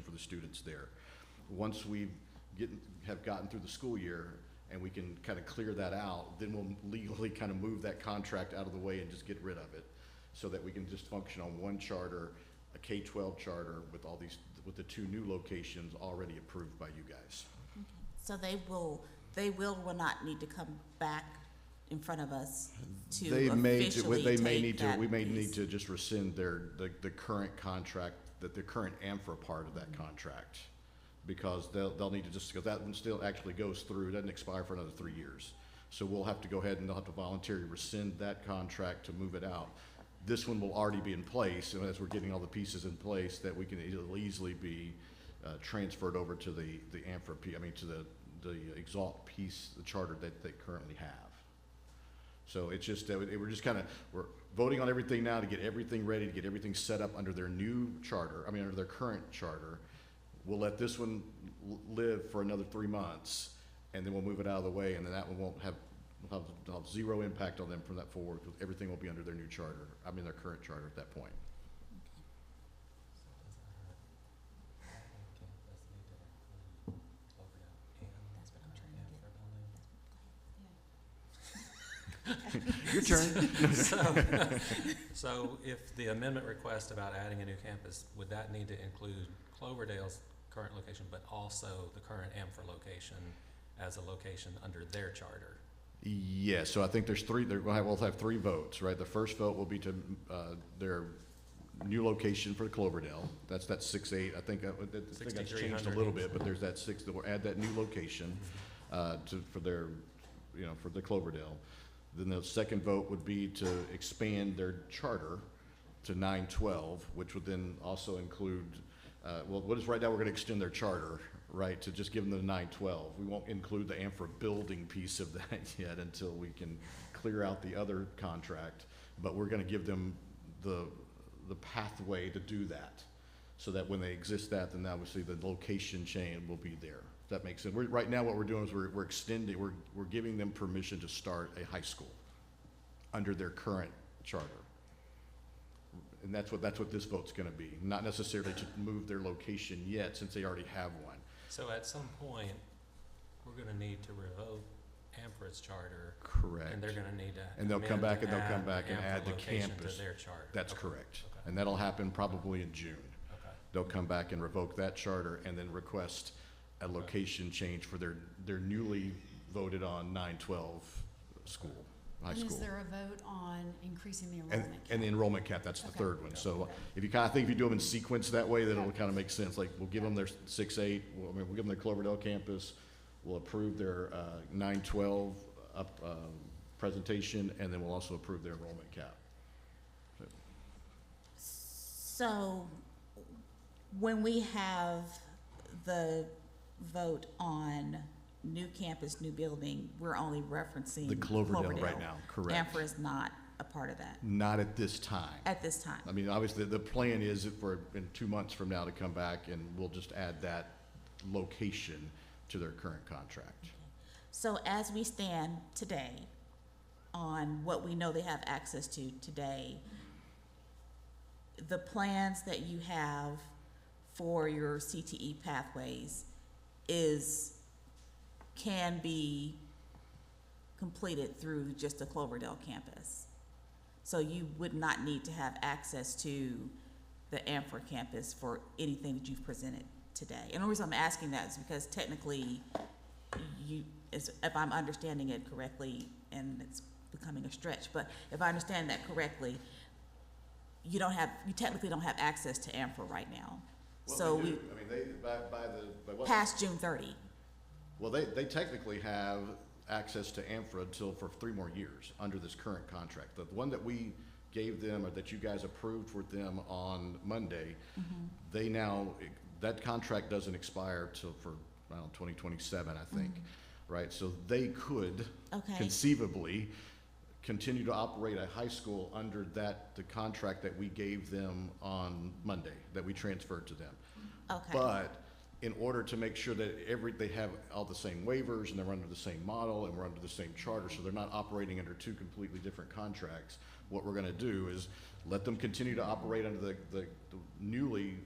for the students there. Once we have gotten through the school year and we can kind of clear that out, then we'll legally kind of move that contract out of the way and just get rid of it so that we can just function on one charter, a K-12 charter with the 2 new locations already approved by you guys. Okay. So they will not need to come back in front of us to We may piece. need to just rescind the current contract, the current AMFRA part of that contract, because they'll need to because that one still actually goes through, it doesn't expire for another 3 years. So we'll have to go ahead and they'll have to voluntarily rescind that contract to move it out. This one will already be in place, and as we're getting all the pieces in place, that we can easily be transferred over to the AMFRA, to the Exalt piece, the charter that they currently have. So it's just that we're voting on everything now to get everything ready, to get everything set up under their new charter, under their current charter. We'll let this one live for another 3 months, and then we'll move it out of the way, and then that one won't have zero impact on them from that forward, because everything will be under their new charter, their current charter at that point. Your turn. So if the amendment request about adding a new campus, would that need to include Cloverdale's current location, but also the current AMFRA location as a location under their charter? Yes, so I think there's 3, we'll have 3 votes, right? The first vote will be to their new location for Cloverdale. That's 6-8. I think that's changed a little bit, but there's that 6, that we'll add that new location for the Cloverdale. Then the second vote would be to expand their charter to 912, which would then also include, right now we're going to extend their charter, right, to just give them the 912. We won't include the AMFRA building piece of that yet until we can clear out the other contract, but we're going to give them the pathway to do that, so that when they exist that, then obviously the location chain will be there. That makes sense. Right now what we're doing is we're extending, we're giving them permission to start a high school under their current charter. And that's what this vote's gonna be, not necessarily to move their location yet, since they already have one. So at some point, we're gonna need to revoke AMFRA's charter. Correct. And they're gonna need to And they'll come back and add the location campus. to their charter. That's Okay. correct. Okay. And that'll happen probably in June. Okay. They'll come back and revoke that charter and then request a location change for their newly voted on 912 high And school. is there a vote on increasing the And enrollment cap? the enrollment cap, that's the Okay. third one. So Okay. if you if you do them in sequence that way, then it'll kind of make sense. Like, we'll give them their 6-8, we'll give them their Cloverdale campus, we'll approve their 912 presentation, and then we'll also approve their enrollment cap. So when we have the vote on new campus, new building, we're only referencing The Cloverdale right now, correct. AMFRA is not a part of that Not at this time. at this time? I mean, obviously, the plan is for in 2 months from now to come back, and we'll just add that location to their current contract. So as we stand today on what we know they have access to today, the plans that you have for your CTE pathways can be completed through just the Cloverdale campus. So you would not need to have access to the Amfra campus for anything that you've presented today. And the reason I'm asking that is because technically if I'm understanding it correctly, and it's becoming a stretch, but if I understand that correctly, you technically don't have access to Amfra right now. Well, So they we, do. I mean, by what? past June 30. Well, they technically have access to Amfra for 3 more years under this current contract. The one that we gave them, or that you guys approved for them on Monday, they now, that contract doesn't expire till for, 2027, I think, right? So they could Okay. conceivably continue to operate a high school under the contract that we gave them on Monday, that we transferred to them. Okay. But in order to make sure that they have all the same waivers, and they're under the same model, and we're under the same charter, so they're not operating under 2 completely different contracts, what we're gonna do is let them continue to operate under the newly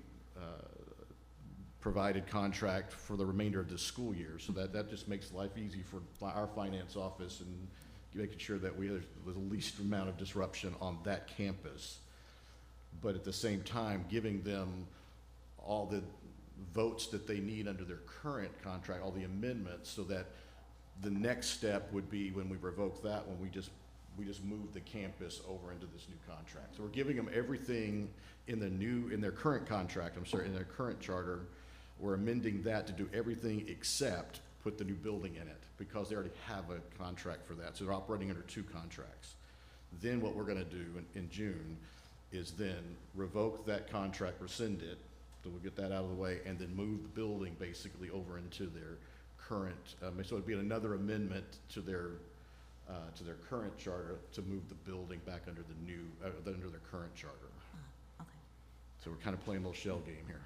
provided contract for the remainder of this school year. So that just makes life easy for our finance office, and making sure that there's the least amount of disruption on that campus. But at the same time, giving them all the votes that they need under their current contract, all the amendments, so that the next step would be when we revoke that one, we just move the campus over into this new contract. So we're giving them everything in their current contract, in their current charter. We're amending that to do everything except put the new building in it, because they already have a contract for that. So they're operating under 2 contracts. Then what we're gonna do in June is then revoke that contract, rescind it, so we'll get that out of the way, and then move the building basically over into their current, so it'd be another amendment to their current charter to move the building back under under their current charter. Okay. So we're kind of playing a little shell game here.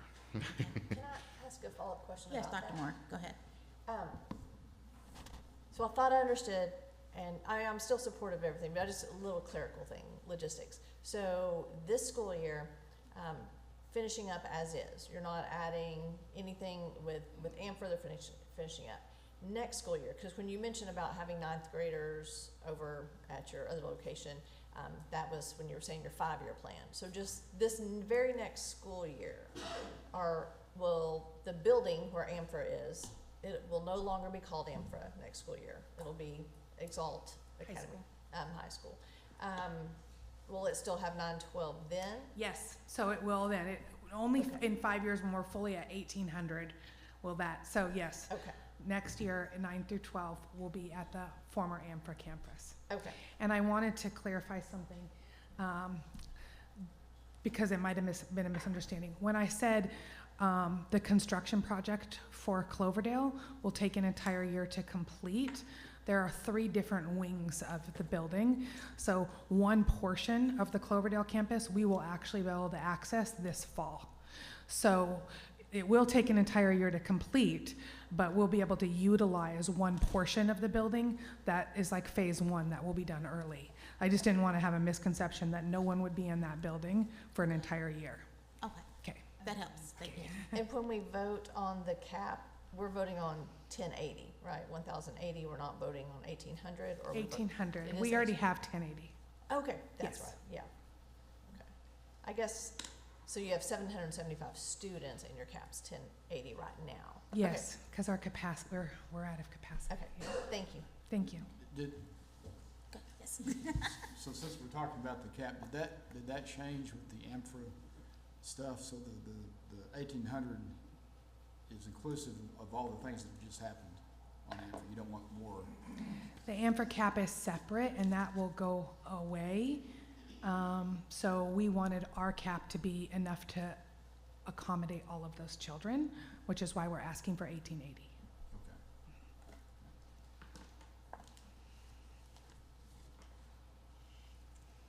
Can I ask a follow-up question Yes, about Dr. that? Moore, go ahead. So I thought I understood, and I'm still supportive of everything, but just a little clerical thing, logistics. So this school year, finishing up as is. You're not adding anything with Amfra, they're finishing up. Next school year, because when you mentioned about having 9th graders over at your other location, that was when you were saying your 5-year plan. So just this very next school year, will the building where Amfra is, it will no longer be called Amfra next school year. It'll be Exalt Academy, high school. Will it still have 9-12 then? Yes, so it will then. It only Okay. in 5 years when we're fully at 1,800 will that. So yes, Okay, next year 9 through 12 will be at the former Amfra campus. okay. And I wanted to clarify something because it might have been a misunderstanding. When I said the construction project for Cloverdale will take an entire year to complete, there are 3 different wings of the building. So one portion of the Cloverdale campus we will actually be able to access this fall. So it will take an entire year to complete, but we'll be able to utilize one portion of the building that is like phase 1 that will be done early. I just didn't want to have a misconception that no one would be in that building for an entire year. Okay, Okay. that helps, thank you. And when we vote on the cap, we're voting on 1080, right? 1,080, we're not voting on 1,800 or? 1,800. It is We already 18. have 1080. Okay, that's Yes. right, yeah. Okay. I guess, so you have 775 students and your cap's 1080 right now? Yes, because our capacity, we're out of capacity. Okay, thank you. Thank you. Yes. So since we're talking about the cap, did that change with the Amfra stuff? So the 1,800 is inclusive of all the things that have just happened on Amfra? You don't want more? The Amfra cap is separate and that will go away. So we wanted our cap to be enough to accommodate all of those children, which is why we're asking for 1,880. Okay.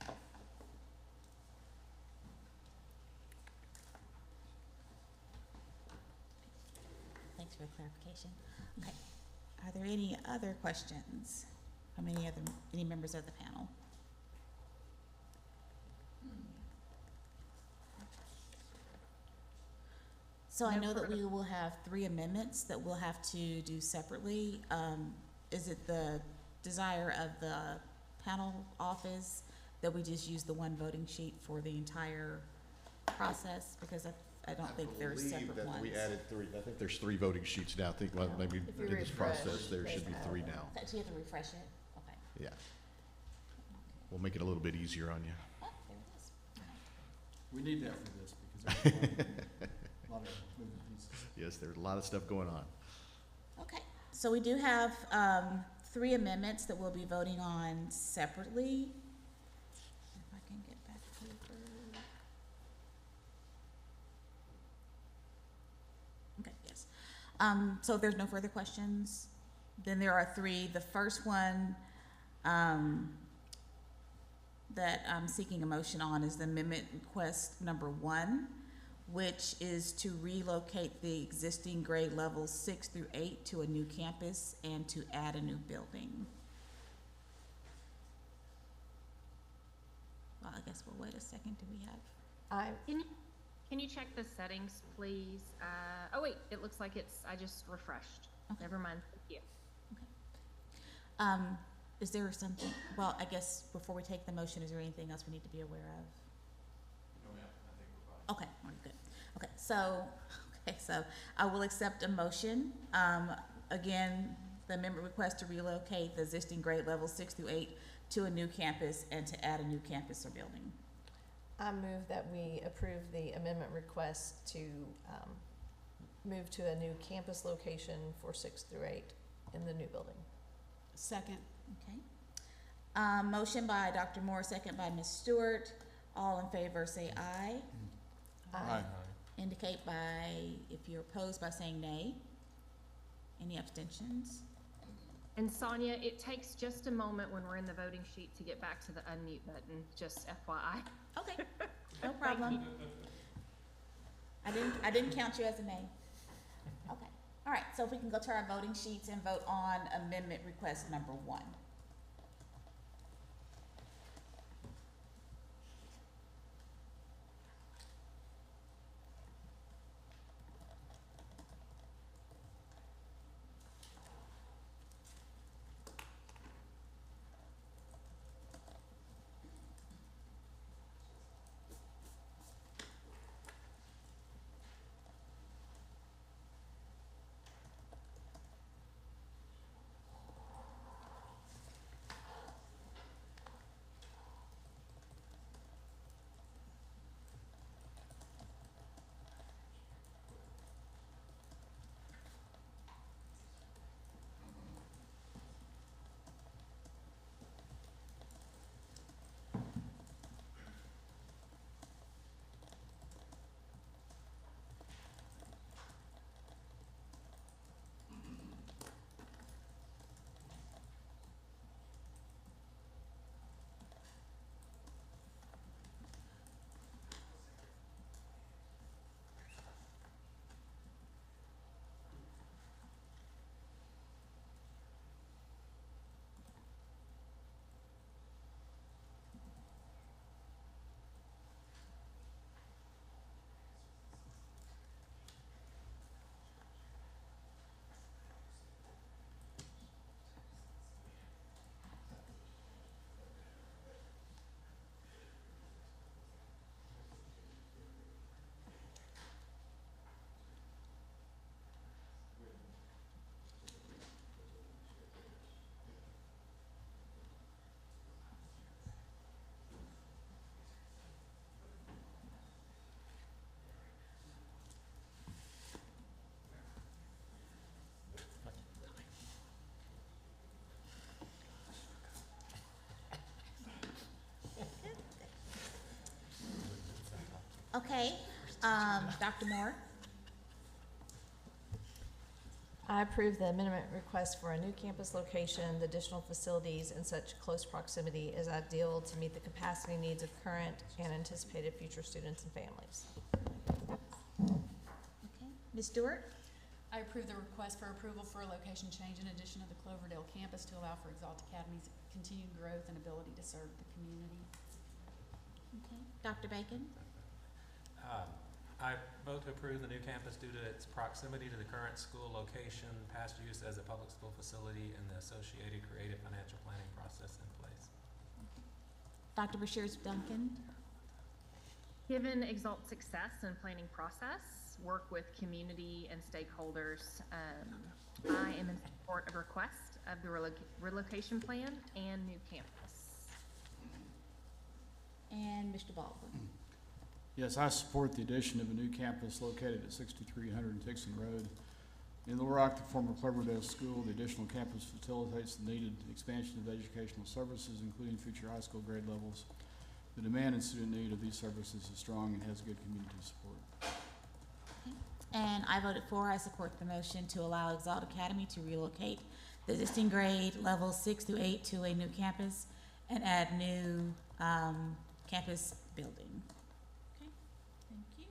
Thanks for the clarification. Okay. Are there any other questions from any members of the panel? So I know that we will have 3 amendments that we'll have to do separately. Is it the desire of the panel office that we just use the one voting sheet for the entire process? Because I don't think there's separate ones. We added 3. I think there's 3 voting sheets now. I think maybe If you in this refresh, process, there should be 3 now. So you have to refresh it? Okay. Yeah. We'll make it a little bit easier on you. Oh, there it is. We need that for this because there's a lot of moving pieces. Yes, there's a lot of stuff going on. Okay, so we do have 3 amendments that we'll be voting on separately. If I can get back over. Okay, yes. So if there's no further questions, then there are 3. The first one that I'm seeking a motion on is the amendment request number 1, which is to relocate the existing grade levels 6 through 8 to a new campus and to add a new building. Well, I guess we'll wait a second. Do we have? Can you check the settings, please? Oh wait, it looks like I just refreshed. Okay. Never mind, thank you. Is there something, well, I guess before we take the motion, is there anything else we need to be aware of? No, ma'am. I think we're fine. Okay, all right, good. Okay, so I will accept a motion. Again, the amendment request to relocate the existing grade levels 6 through 8 to a new campus and to add a new campus or building. I move that we approve the amendment request to move to a new campus location for 6 through 8 in the new building. Second. Okay. Motion by Dr. Moore, second by Ms. Stewart. All in favor say aye. Aye. Indicate by, if you're opposed, by saying nay. Any abstentions? And Sonia, it takes just a moment when we're in the voting sheet to get back to the unmute button, just FYI. Okay, no problem. I didn't count you as a nay. Okay, all right, so if we can go to our voting sheets and vote on amendment request number 1. Okay, Dr. Moore? I approve the amendment request for a new campus location. The additional facilities in such close proximity is ideal to meet the capacity needs of current and anticipated future students and families. Okay, Ms. Stewart? I approve the request for approval for a location change in addition to the Cloverdale campus to allow for Exalt Academy's continued growth and ability to serve the community. Okay. Dr. Bacon? I vote to approve the new campus due to its proximity to the current school location, past use as a public school facility, and the associated creative financial planning process in place. Dr. Bashir Duncan? Given Exalt's success and planning process, work with community and stakeholders, I am in support of request of the relocation plan and new campus. And Mr. Baldwin? Yes, I support the addition of a new campus located at 6300 Dixon Road. In Little Rock, the former Cloverdale School, the additional campus facilitates the needed expansion of educational services, including future high school grade levels. The demand and student need of these services is strong and has good community support. Okay. And I voted for. I support the motion to allow Exalt Academy to relocate the existing grade levels 6 through 8 to a new campus and add new campus building. Okay, thank you.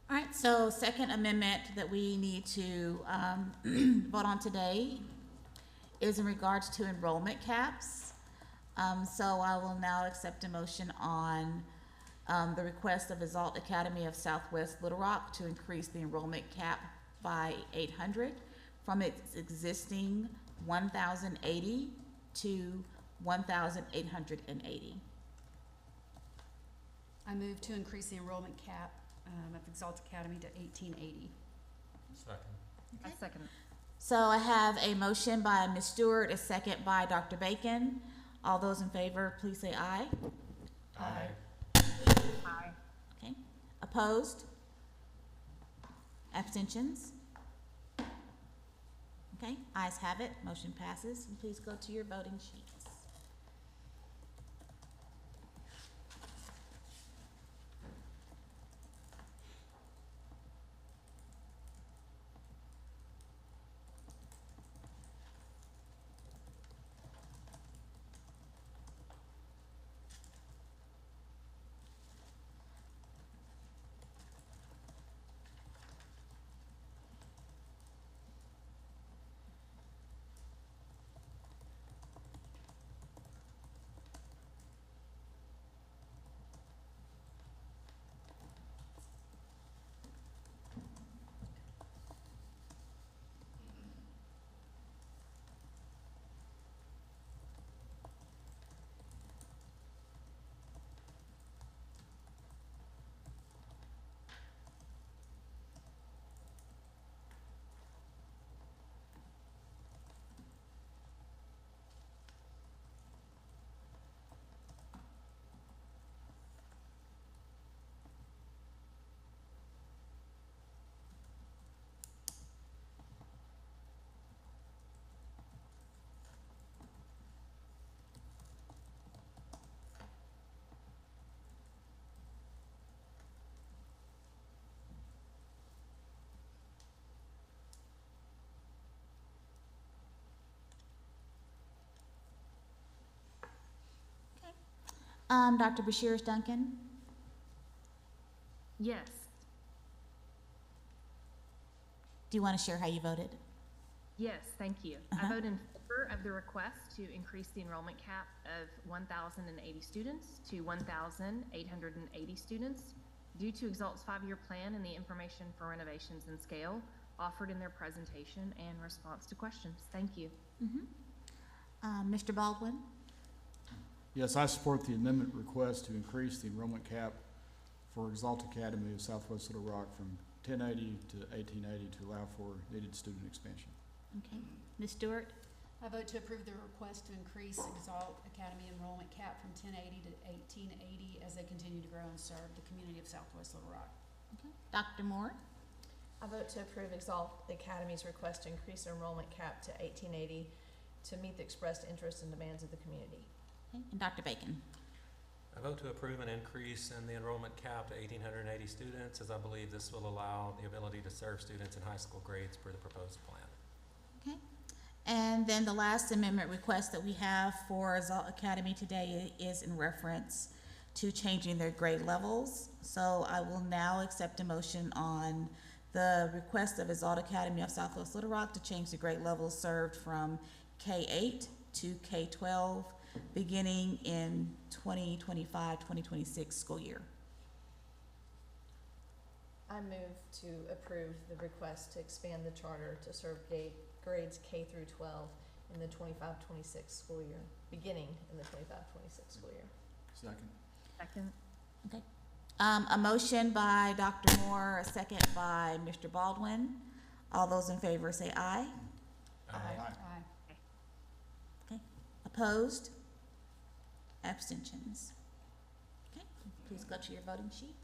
All right, so second amendment that we need to vote on today is in regards to enrollment caps. So I will now accept a motion on the request of Exalt Academy of Southwest Little Rock to increase the enrollment cap by 800 from its existing 1,080 to 1,880. I move to increase the enrollment cap of Exalt Academy to 1880. Second. I second. So I have a motion by Ms. Stewart, a second by Dr. Bacon. All those in favor, please say aye. Aye. Aye. Okay. Opposed? Abstentions? Okay, ayes have it, motion passes, and please go to your voting sheets. Dr. Bashir Duncan? Yes. Do you want to share how you voted? Yes, thank you. Uh-huh. I vote in favor of the request to increase the enrollment cap of 1,080 students to 1,880 students due to Exalt's 5-year plan and the information for renovations and scale offered in their presentation and response to questions. Thank you. Mr. Baldwin? Yes, I support the amendment request to increase the enrollment cap for Exalt Academy of Southwest Little Rock from 1080 to 1880 to allow for needed student expansion. Okay. Ms. Stewart? I vote to approve the request to increase Exalt Academy enrollment cap from 1080 to 1880 as they continue to grow and serve the community of Southwest Little Rock. Okay. Dr. Moore? I vote to approve Exalt Academy's request to increase their enrollment cap to 1880 to meet the expressed interests and demands of the community. Okay. And Dr. Bacon? I vote to approve an increase in the enrollment cap to 1,880 students, as I believe this will allow the ability to serve students in high school grades per the proposed plan. Okay. And then the last amendment request that we have for Exalt Academy today is in reference to changing their grade levels. So I will now accept a motion on the request of Exalt Academy of Southwest Little Rock to change the grade levels served from K-8 to K-12, beginning in 2025-2026 school year. I move to approve the request to expand the charter to serve grades K through 12 in the 25-26 school year, beginning in the 25-26 school year. Second. Second. Okay. A motion by Dr. Moore, a second by Mr. Baldwin. All those in favor say aye. Aye. Aye. Okay. Opposed? Abstentions? Okay. Please go to your voting sheets.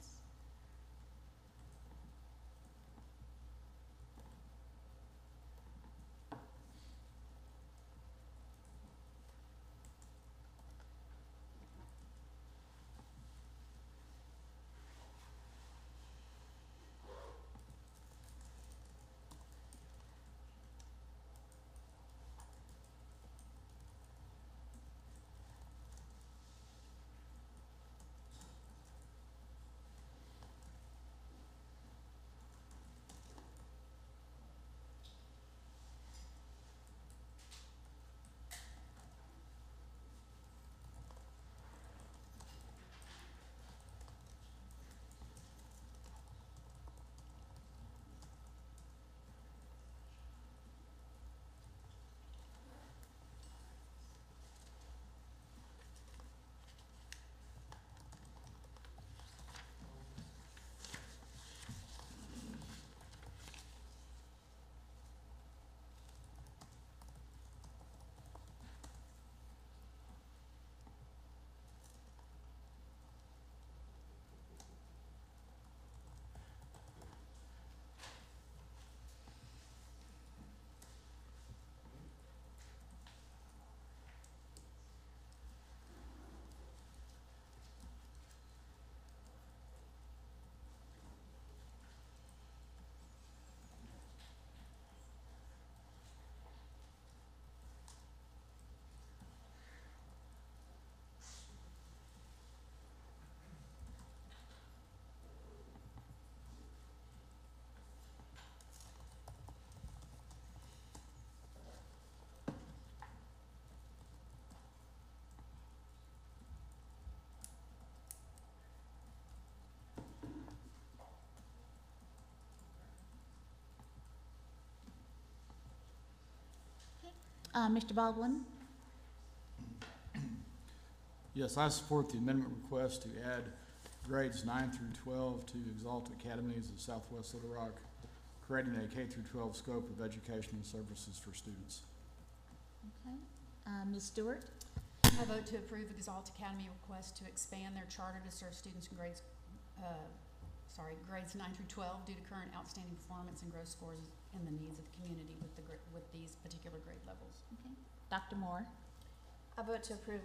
Mr. Baldwin? Yes, I support the amendment request to add grades 9 through 12 to Exalt Academies of Southwest Little Rock, creating a K through 12 scope of educational services for students. Okay. Ms. Stewart? I vote to approve Exalt Academy request to expand their charter to serve students in grades 9 through 12 due to current outstanding performance and growth scores and the needs of the community with these particular grade levels. Okay. Dr. Moore? I vote to approve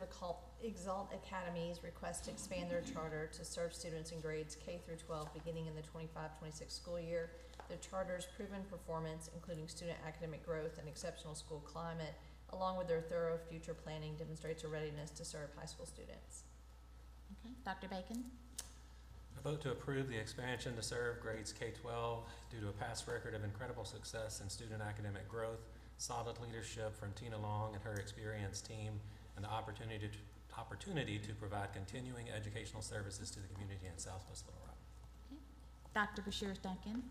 Exalt Academy's request to expand their charter to serve students in grades K through 12 beginning in the 25-26 school year. The charter's proven performance, including student academic growth and exceptional school climate, along with their thorough future planning, demonstrates a readiness to serve high school students. Okay. Dr. Bacon? I vote to approve the expansion to serve grades K-12 due to a past record of incredible success in student academic growth, solid leadership from Tina Long and her experienced team, and the opportunity to provide continuing educational services to the community in Southwest Little Rock. Okay. Dr. Bashir Duncan?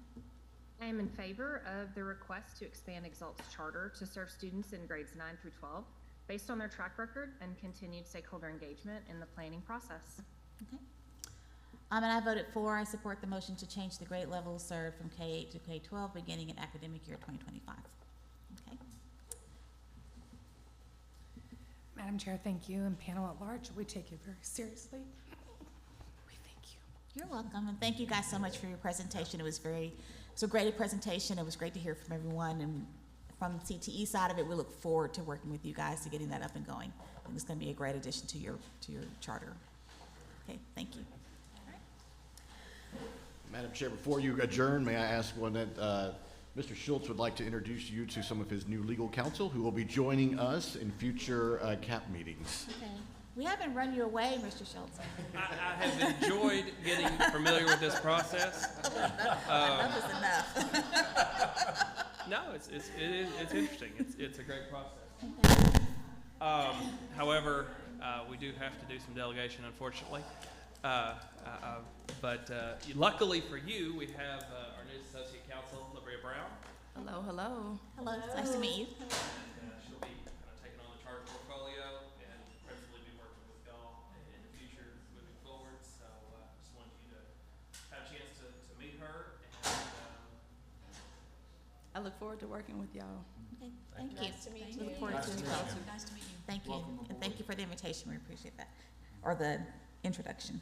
I am in favor of the request to expand Exalt's charter to serve students in grades 9 through 12 based on their track record and continued stakeholder engagement in the planning process. Okay. And I voted for. I support the motion to change the grade levels served from K-8 to K-12 beginning in academic year 2025. Okay. Madam Chair, thank you, and panel at large, we take you very seriously. We thank you. You're welcome, and thank you guys so much for your presentation. It was a great presentation. It was great to hear from everyone, and from the CTE side of it, we look forward to working with you guys to getting that up and going. And it's going to be a great addition to your charter. Okay, thank you. Madam Chair, before you adjourn, may I ask one that Mr. Schultz would like to introduce you to some of his new legal counsel who will be joining us in future CAP meetings. Okay. We haven't run you away, Mr. Schultz. I have enjoyed getting familiar with this process. Enough is enough. No, it's interesting. It's a great process. However, we do have to do some delegation, unfortunately. But luckily for you, we have our new associate counsel, Labria Brown. Hello, hello. Hello, it's nice to meet you. She'll be kind of taking on the charter portfolio and principally be working with y'all in the future moving forward. So just wanted you to have a chance to meet her. And I look forward to working with y'all. Okay, thank you. Nice to meet We you. look forward to it. Nice to meet you. Thank you, Welcome and aboard. thank you for the invitation, we appreciate that, or the introduction.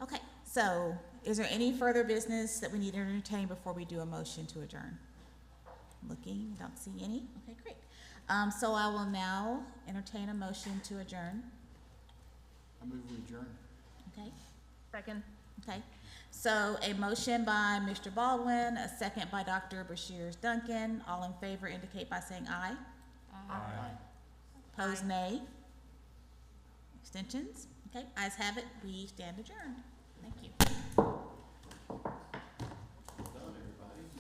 Okay, so is there any further business that we need to entertain before we do a motion to adjourn? Looking, don't see any, okay, great. So I will now entertain a motion to adjourn, I move we adjourn. okay? Second. Okay, so a motion by Mr. Baldwin, a second by Dr. Bashir Duncan, all in favor indicate by saying aye. Aye. Opposed, nay. Extensions? Okay, ayes have it, we stand adjourned.